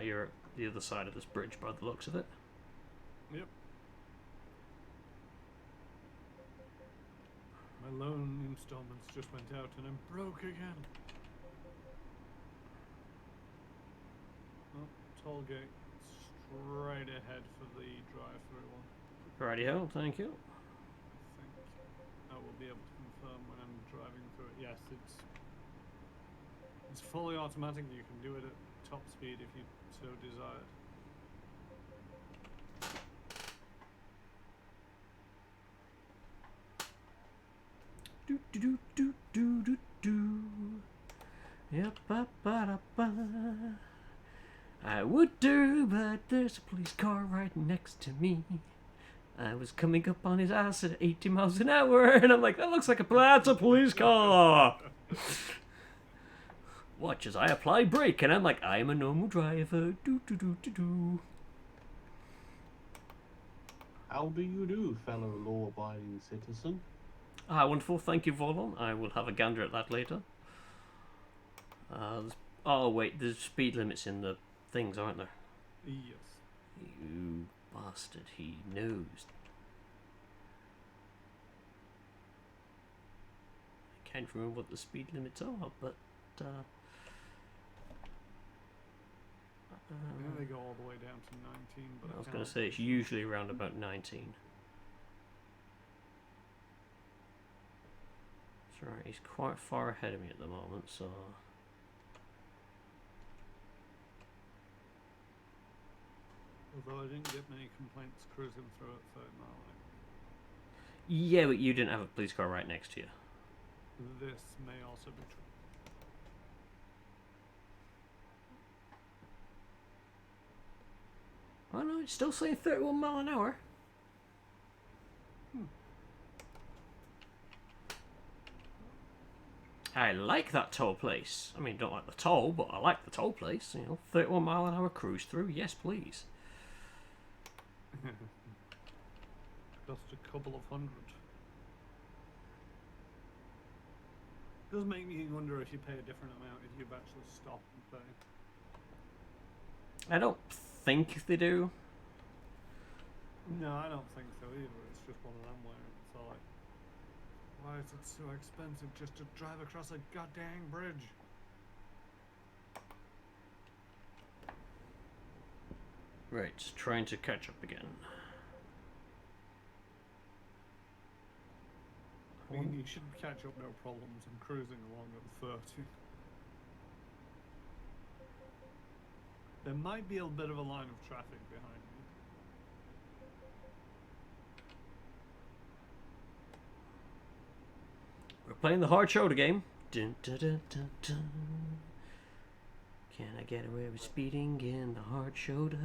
You're at the other side of this bridge by the looks of it. Yep. My loan installments just went out and I'm broke again. Oh, toll gate straight ahead for the drive-through one. Righty-ho, thank you. I think I will be able to confirm when I'm driving through it. Yes, it's fully automatic. You can do it at top speed if you so desired. Do do do do do do do. Yep, ba ba da ba. I would do, but there's a police car right next to me. I was coming up on his ass at 80 miles an hour, and I'm like, that looks like that's a police car. Watch as I apply brake, and I'm like, I am a normal driver. Do do do do do. How do you do, fellow law-abiding citizen? Ah, wonderful. Thank you, Volon. I will have a gander at that later. Oh, wait, there's speed limits in the things, aren't there? Yes. You bastard, he knows. I can't remember what the speed limits are, but... They go all the way down to 19, but I was going to say it's usually around about 19. That's right, he's quite far ahead of me at the moment, so... Although I didn't get many complaints cruising through at 30 mile an hour. Yeah, but you didn't have a police car right next to you. This may also be true. Oh no, it's still saying 31 mile an hour. I like that toll place. I mean, don't like the toll, but I like the toll place. You know, 31 mile an hour cruise through. Yes, please. Just a couple of hundred. Does make me wonder if you pay a different amount if you've actually stopped and pay. I don't think they do. No, I don't think so either. It's just one of them where it's like, why is it so expensive just to drive across a goddamn bridge? Right, trying to catch up again. I mean, you should catch up no problems. I'm cruising along at 30. There might be a bit of a line of traffic behind me. We're playing the hard shoulder game. Dun, dun, dun, dun, dun. Can I get away with speeding in the hard shoulder?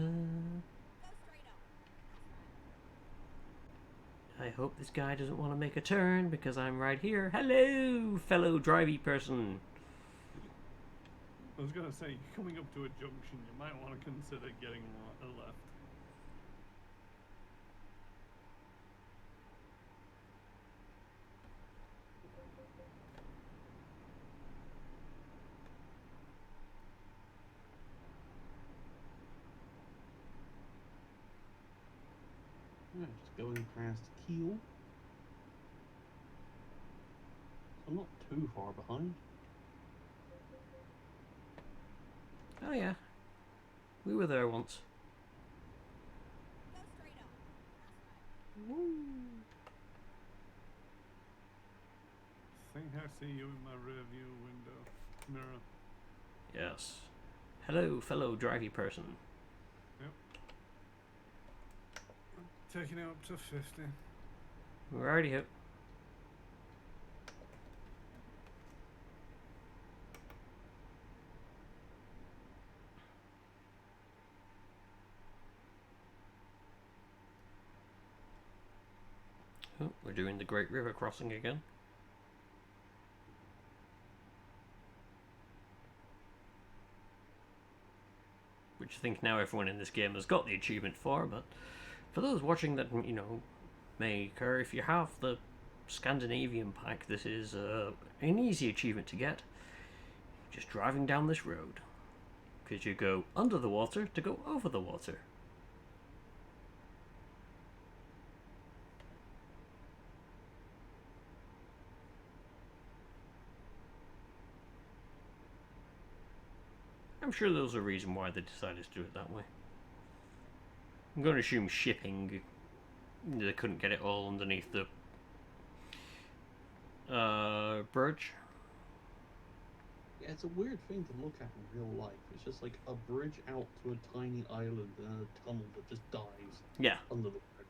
I hope this guy doesn't want to make a turn because I'm right here. Hello, fellow drivey person. I was gonna say, coming up to a junction, you might want to consider getting left. Yeah, just going past Kiel. I'm not too far behind. Oh yeah, we were there once. I think I see you in my rear view window mirror. Yes. Hello, fellow drivey person. Taking it up to 50. Righty ho. Oh, we're doing the Great River crossing again. Which I think now everyone in this game has got the achievement for, but for those watching that, you know, may occur, if you have the Scandinavian pack, this is an easy achievement to get. Just driving down this road. Because you go under the water to go over the water. I'm sure there's a reason why they decided to do it that way. I'm going to assume shipping. They couldn't get it all underneath the bridge. Yeah, it's a weird thing to look at in real life. It's just like a bridge out to a tiny island and a tunnel that just dies Yeah. under the bridge.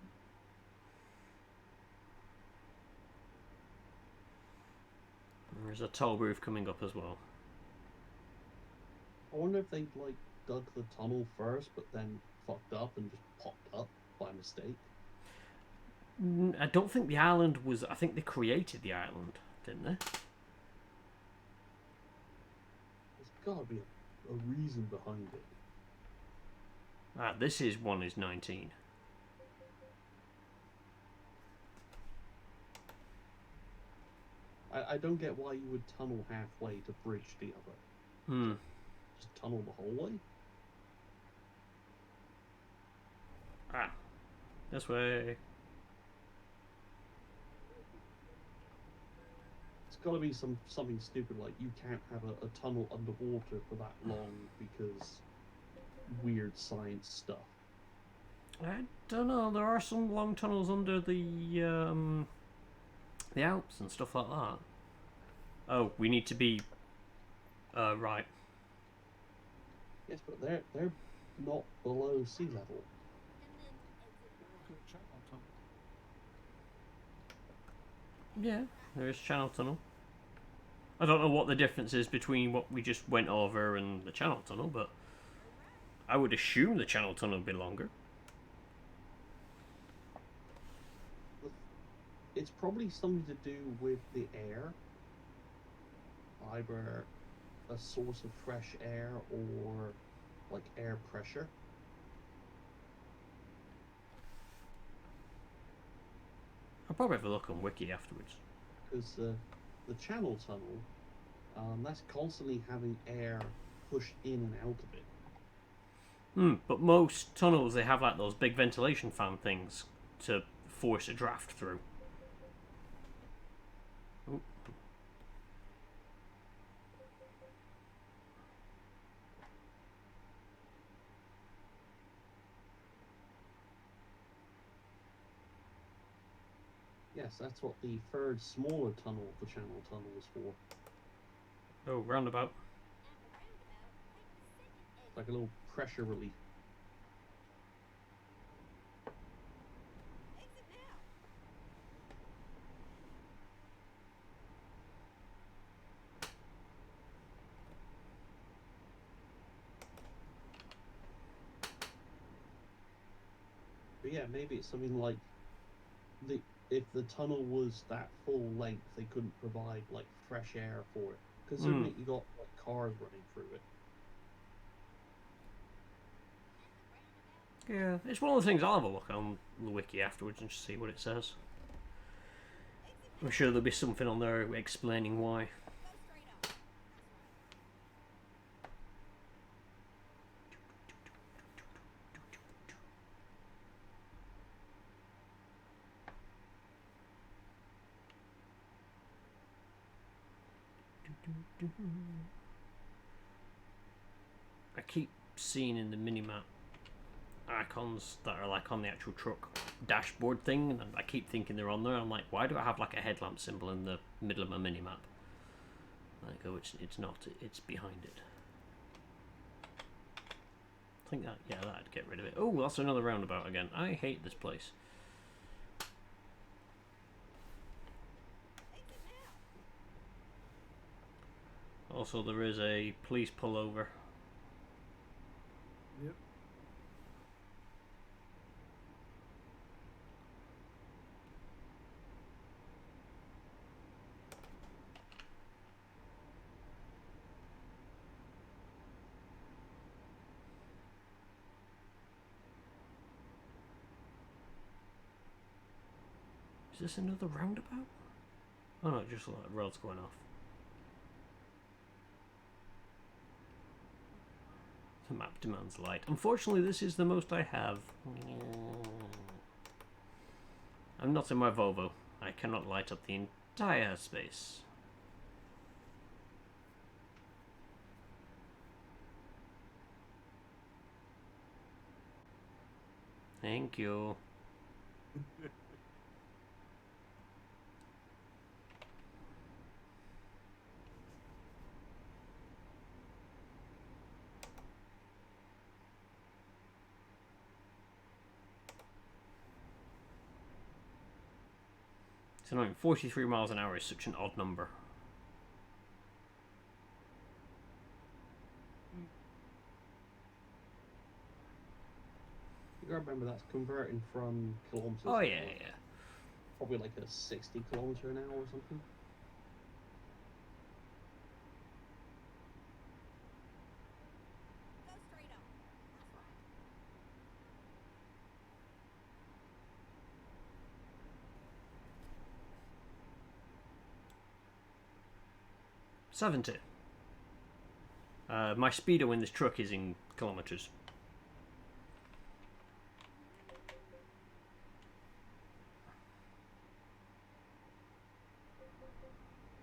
There's a toll booth coming up as well. I wonder if they like dug the tunnel first, but then fucked up and just popped up by mistake. I don't think the island was... I think they created the island, didn't they? There's gotta be a reason behind it. Ah, this is 1 is 19. I don't get why you would tunnel halfway to bridge the other. Hmm. Just tunnel the whole way? Ah. This way. It's gotta be something stupid like you can't have a tunnel underwater for that long because weird science stuff. I don't know. There are some long tunnels under the Alps and stuff like that. Oh, we need to be right. Yes, but they're not below sea level. Yeah, there is Channel Tunnel. I don't know what the difference is between what we just went over and the Channel Tunnel, but I would assume the Channel Tunnel would be longer. It's probably something to do with the air. Either a source of fresh air or like air pressure. I'll probably have a look on Wiki afterwards. Because the channel tunnel, that's constantly having air pushed in and out of it. But most tunnels, they have like those big ventilation fan things to force a draft through. Ooh. Yes, that's what the third smaller tunnel of the channel tunnel is for. Oh, roundabout. It's like a little pressure relief. But yeah, maybe it's something like the if the tunnel was that full length, they couldn't provide like fresh air for it. Considering that you got like cars running through it. Yeah, it's one of the things I'll have a look on the wiki afterwards and just see what it says. I'm sure there'll be something on there explaining why. I keep seeing in the minimap icons that are like on the actual truck dashboard thing, and I keep thinking they're on there. I'm like, why do I have like a headlamp symbol in the middle of my minimap? I go, it's not. It's behind it. I think that, yeah, that'd get rid of it. Oh, that's another roundabout again. I hate this place. Also, there is a police pullover. Yep. Is this another roundabout? Oh no, just like roads going off. The map demands light. Unfortunately, this is the most I have. I'm not in my Volvo. I cannot light up the entire space. Thank you. It's annoying. 43 miles an hour is such an odd number. You gotta remember that's converting from kilometers. Oh yeah, yeah. Probably like a 60 kilometer an hour or something. Go straight up. That's right. 70. My speedo in this truck is in kilometers.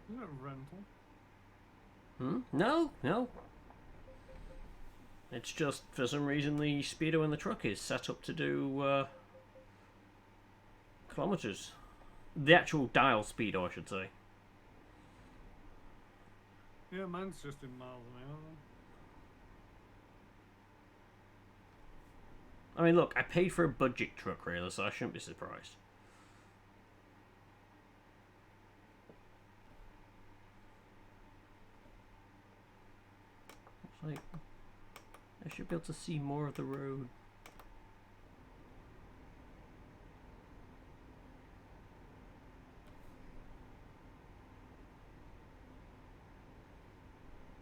Is it a rental? No, no. It's just, for some reason, the speedo in the truck is set up to do kilometers. The actual dial speedo, I should say. Yeah, mine's just in miles an hour. I mean, look, I paid for a budget truck, really, so I shouldn't be surprised. It's like, I should be able to see more of the road.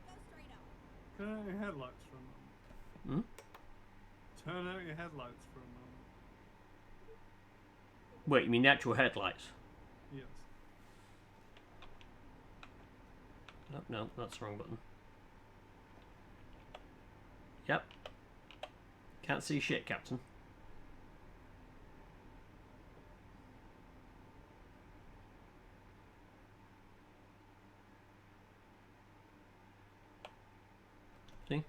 Go straight up. Turn out your headlights for a moment. Turn out your headlights for a moment. Wait, you mean the actual headlights? Yes. Oh, no, that's the wrong button. Yep. Can't see shit, Captain. See?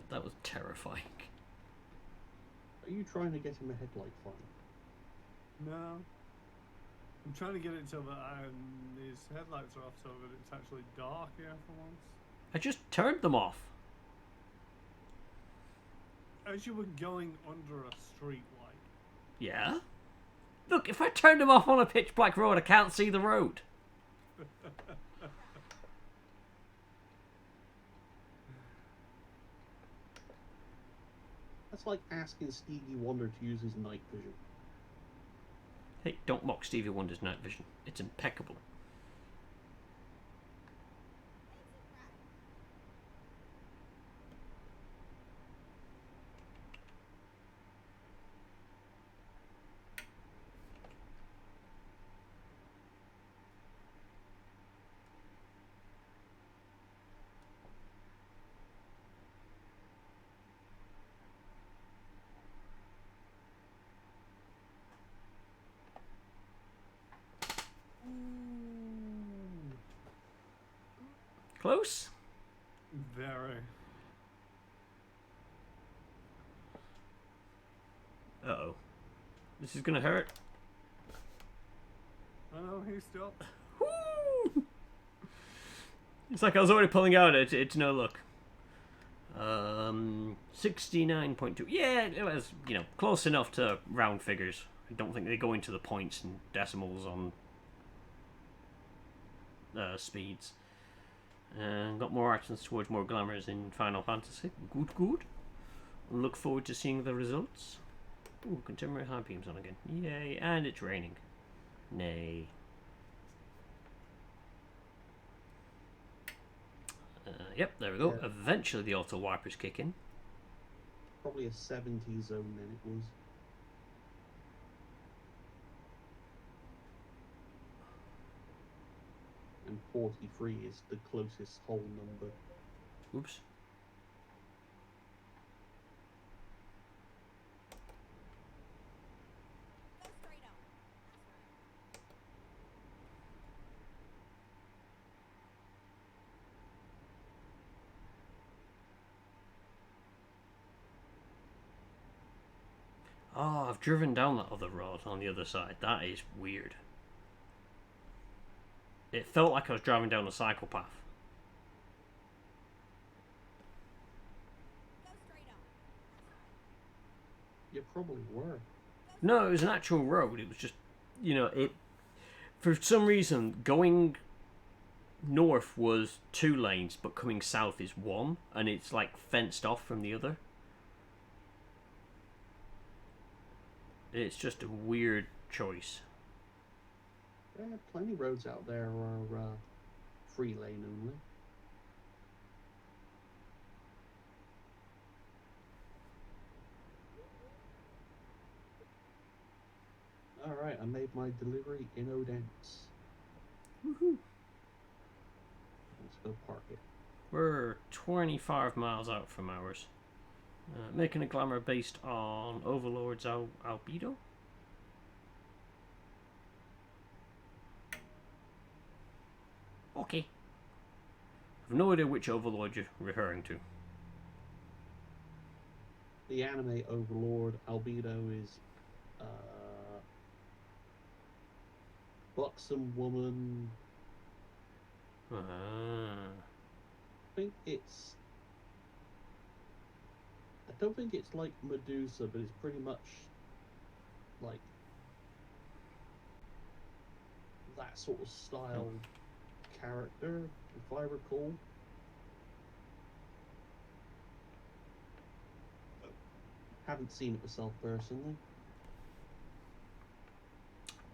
That was terrifying. Are you trying to get him a headlight fine? No. I'm trying to get it so that his headlights are off so that it's actually dark here for once. I just turned them off. As you were going under a street light, Yeah? Look, if I turned them off on a pitch black road, I can't see the road. That's like asking Stevie Wonder to use his night vision. Hey, don't mock Stevie Wonder's night vision. It's impeccable. Close? Very. Uh-oh. This is gonna hurt. Oh, he stopped. Woo! It's like I was already pulling out. It's no look. 69.2. Yeah, it was, close enough to round figures. I don't think they go into the points and decimals on speeds. And got more actions towards more glamours in Final Fantasy. Good, good. Look forward to seeing the results. Ooh, contemporary high beams on again. Yay, and it's raining. Nay. Yep, there we go. Yeah. Eventually the auto wipers kick in. Probably a 70 zone then it was. And 43 is the closest whole number. Oops. Go straight up. That's right. Oh, I've driven down that other road on the other side. That is weird. It felt like I was driving down a cycle path. Go straight up. That's right. You probably were. No, it was an actual road. It was just, it. For some reason, going north was 2 lanes, but coming south is 1, and it's like fenced off from the other. It's just a weird choice. Yeah, plenty of roads out there are 3 lane only. Alright, I made my delivery in Odense. Woohoo! Let's go park it. We're 25 miles out from ours. Making a glamour based on Overlord's albedo. Okay. I've no idea which Overlord you're referring to. The anime Overlord albedo is buxom woman. Ah. I don't think it's like Medusa, but it's pretty much like that sort of style character, if I recall. Haven't seen it myself personally.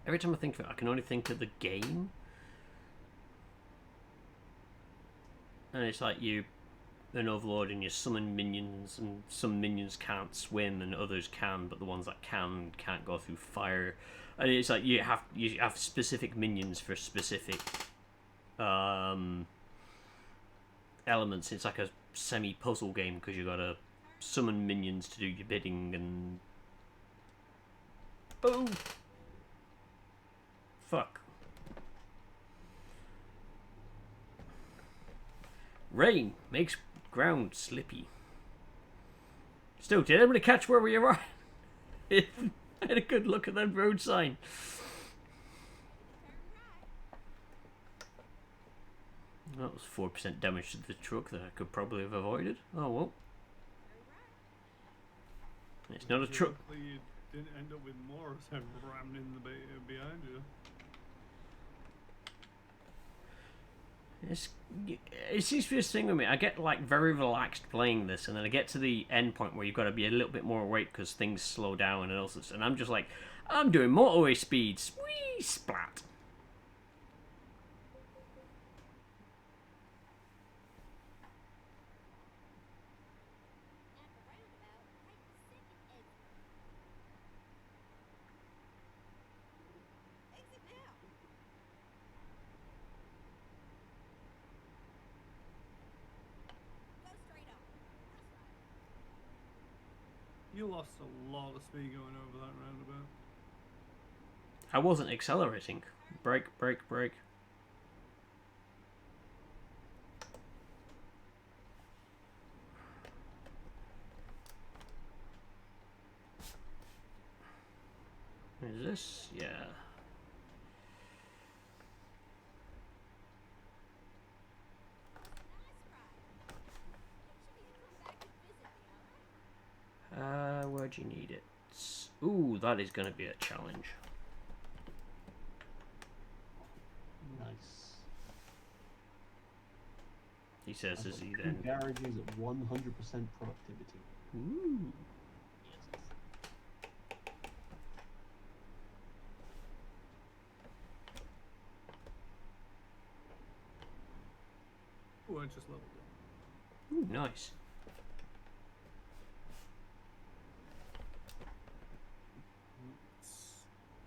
Every time I think of it, I can only think of the game. And it's like you, an Overlord, and you summon minions, and some minions can't swim, and others can, but the ones that can can't go through fire. And it's like you have specific minions for specific elements. It's like a semi-puzzle game because you gotta summon minions to do your bidding, and boom. Fuck. Rain makes ground slippy. Still, did anybody catch where we are? I had a good look at that road sign. That was 4% damage to the truck that I could probably have avoided. Oh well. It's not a truck. You didn't end up with more as I rammed in the behind you. It seems to be this thing with me. I get like very relaxed playing this, and then I get to the end point where you've got to be a little bit more awake because things slow down and all sorts. And I'm just like, I'm doing motorway speeds. Whee! Splat. At the roundabout, take the second exit. Exit now. Go straight on. That's right. You lost a lot of speed going over that roundabout. I wasn't accelerating. Brake, brake, brake. Is this? Yeah. Nice ride. Make sure you come back and visit me, alright? Where'd you need it? Ooh, that is going to be a challenge. Nice. He says as he Two then. garages at 100% productivity. Ooh. Oh, I just leveled up. Ooh, nice. It's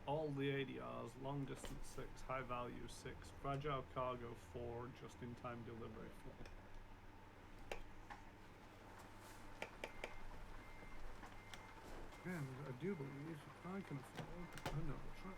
all the ADRs, long distance 6, high value 6, fragile cargo 4, just in time delivery 4. And I do believe I can afford another truck.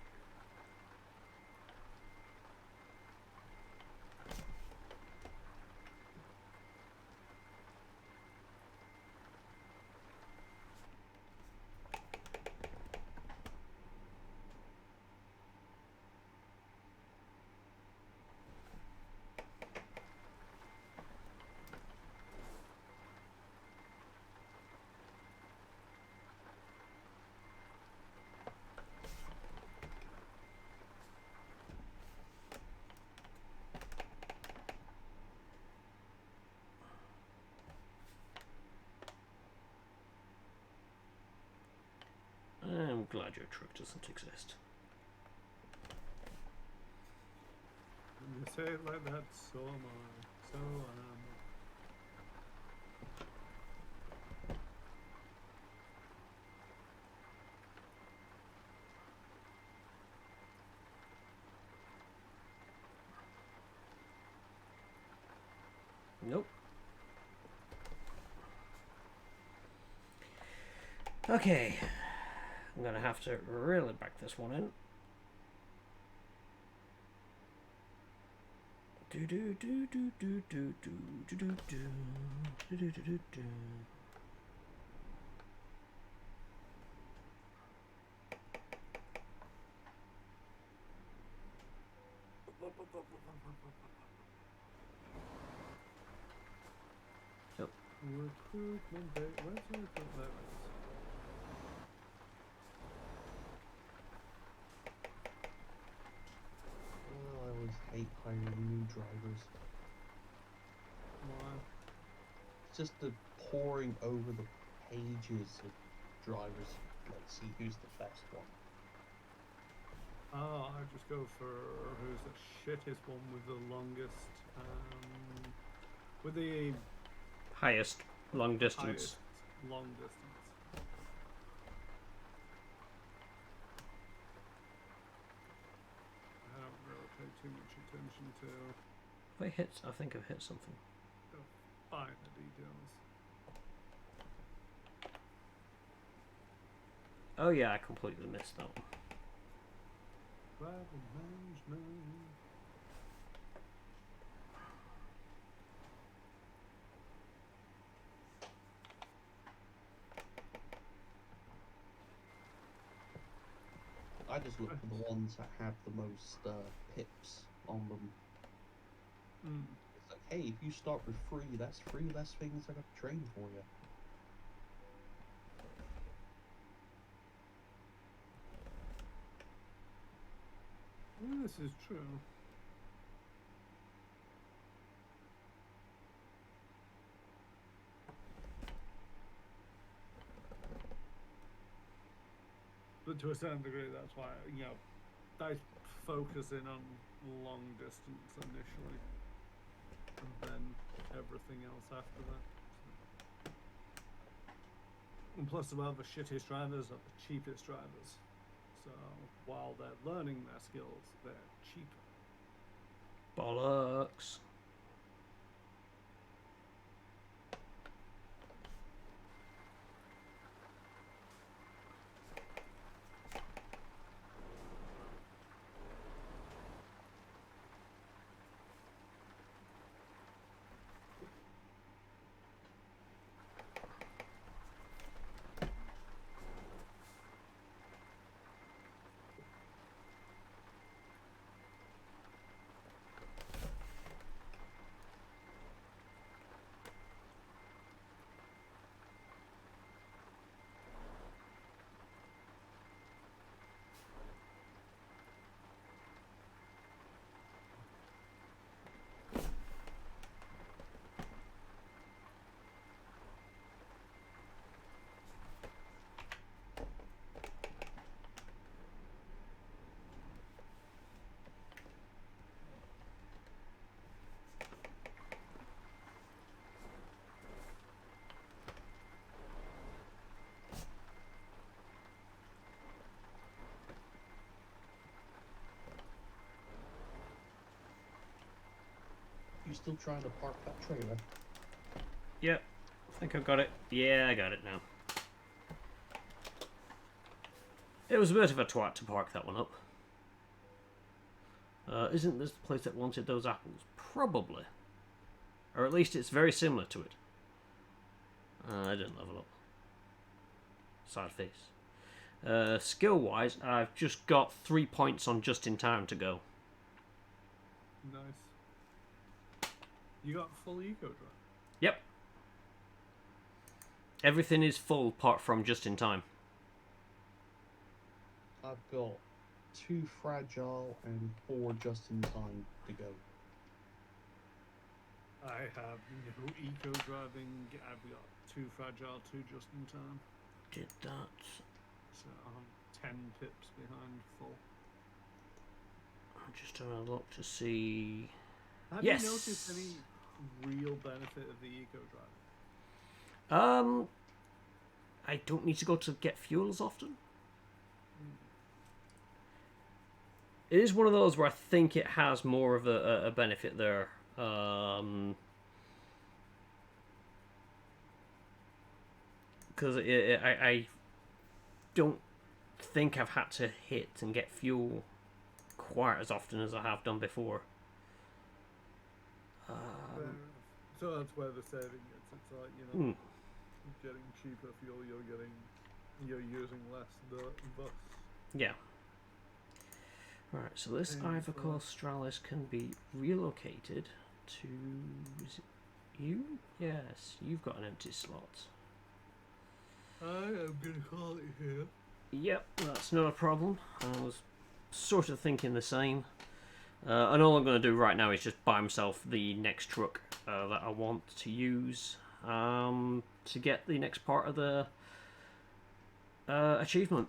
I'm glad your truck doesn't exist. When you say it like that, so am I. So am Nope. Okay. I'm gonna have to really back this one in. Do do do do do do do do do do do do do. Yep. Recruitment day. Where's the recruitment? There it is. Oh, I always hate hiring new drivers. Why? It's just the poring over the pages of drivers. Let's see who's the best one. Oh, I just go for who's the shittest one with the longest, with the Highest long distance. highest long distance. I don't really pay too much attention to Have I hit? I think I've hit something. the finer details. Oh yeah, I completely missed that one. Travel management. I just look for the ones that have the most pips on them. Mm. It's like, hey, if you start with 3, that's 3 less things I got to train for you. This is true. But to a certain degree, that's why, I focus in on long distance initially, and then everything else after that. And plus, the shittiest drivers are the cheapest drivers. So while they're learning their skills, they're cheaper. Bollocks. You still trying to park that trailer? Yep, I think I've got it. Yeah, I got it now. It was a bit of a twat to park that one up. Isn't this the place that wanted those apples? Probably. Or at least it's very similar to it. I didn't level up. Sad face. Skill-wise, I've just got 3 points on just in time to go. Nice. You got full eco drive. Yep. Everything is full apart from just in time. I've got 2 fragile and 4 just in time to go. I have no eco driving. I've got 2 fragile, 2 just in time. Did that. So I'm 10 pips behind full. I'm just having a look to see. Have Yes. you noticed any real benefit of the eco drive? I don't need to go to get fuel as often. It is one of those where I think it has more of a benefit there. Because I don't think I've had to hit and get fuel quite as often as I have done before. So that's where the saving is. It's like, Hmm. getting cheaper fuel, you're using less the bus. Yeah. Right, so this And Ivory Stralis can be relocated to... Is it you? Yes, you've got an empty slot. I am gonna call it here. Yep, that's not a problem. I was sort of thinking the same. And all I'm going to do right now is just buy myself the next truck that I want to use to get the next part of the achievement.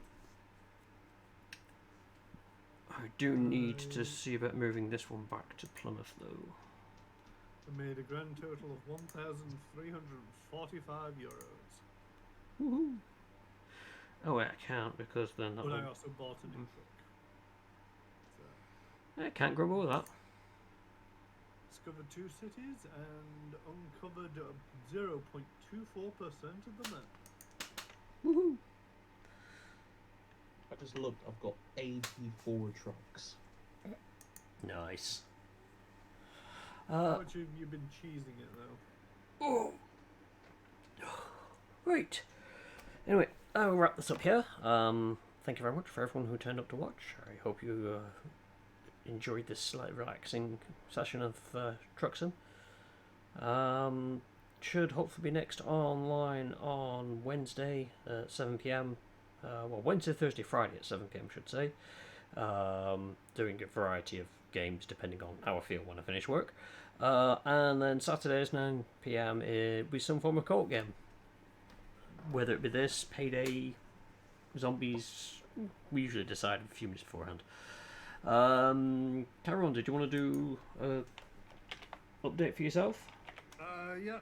I do need to see about moving this one back to Plymouth, though. I made a grand total of 1,345 euros. Woohoo! Oh wait, I can't because then that But I will... also bought a new truck. So, I can't grumble with that. discovered 2 cities and uncovered 0.24% of the map. Woohoo! I just looked, I've got 84 trucks. Nice. How much have you been cheesing it though? Oh. Right. Anyway, I'll wrap this up here. Thank you very much for everyone who turned up to watch. I hope you enjoyed this slightly relaxing session of Truck Sim. Should hopefully be next online on Wednesday at 7 p.m. Well, Wednesday, Thursday, Friday at 7 p.m. should say. doing a variety of games depending on how I feel when I finish work. And then Saturdays 9 p.m. With some form of co-op game, whether it be this, Payday, Zombies. We usually decide a few minutes beforehand. Tyrone, did you want to do a update for yourself? Yeah,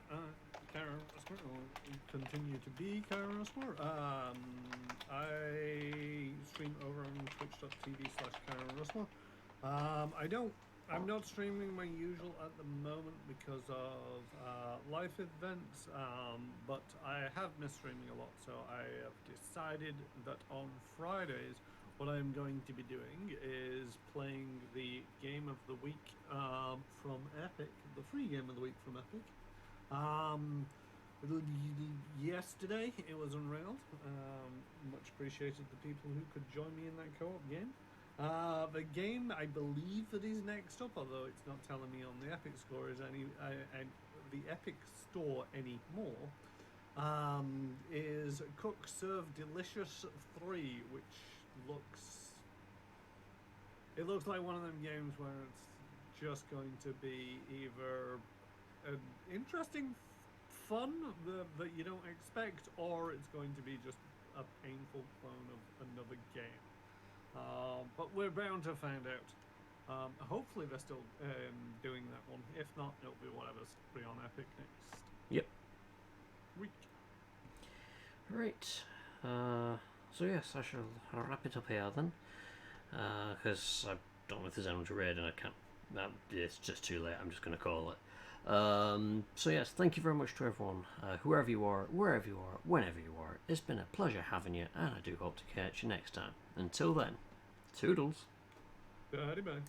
Karen Russmer will continue to be Karen Russmer. I stream over on twitch.tv/Karen Russmer. I'm not streaming my usual at the moment because of life events, but I have missed streaming a lot, so I have decided that on Fridays what I'm going to be doing is playing the game of the week from Epic, the free game of the week from Epic. Yesterday it was Unrailed. Much appreciated the people who could join me in that co-op game. The game I believe that is next up, although it's not telling me on the Epic score, is the Epic store anymore. Is Cook Serve Delicious 3, which looks like one of them games where it's just going to be either an interesting fun that you don't expect, or it's going to be just a painful clone of another game. But we're bound to find out. Hopefully they're still doing that one. If not, it'll be whatever's free on Epic next Yep. week. Right. So yes, I shall wrap it up here then. Because I don't know if there's anyone to raid and I can't. It's just too late. I'm just going to call it. So yes, thank you very much to everyone, whoever you are, wherever you are, whenever you are. It's been a pleasure having you, and I do hope to catch you next time. Until then, toodles. Bye bye.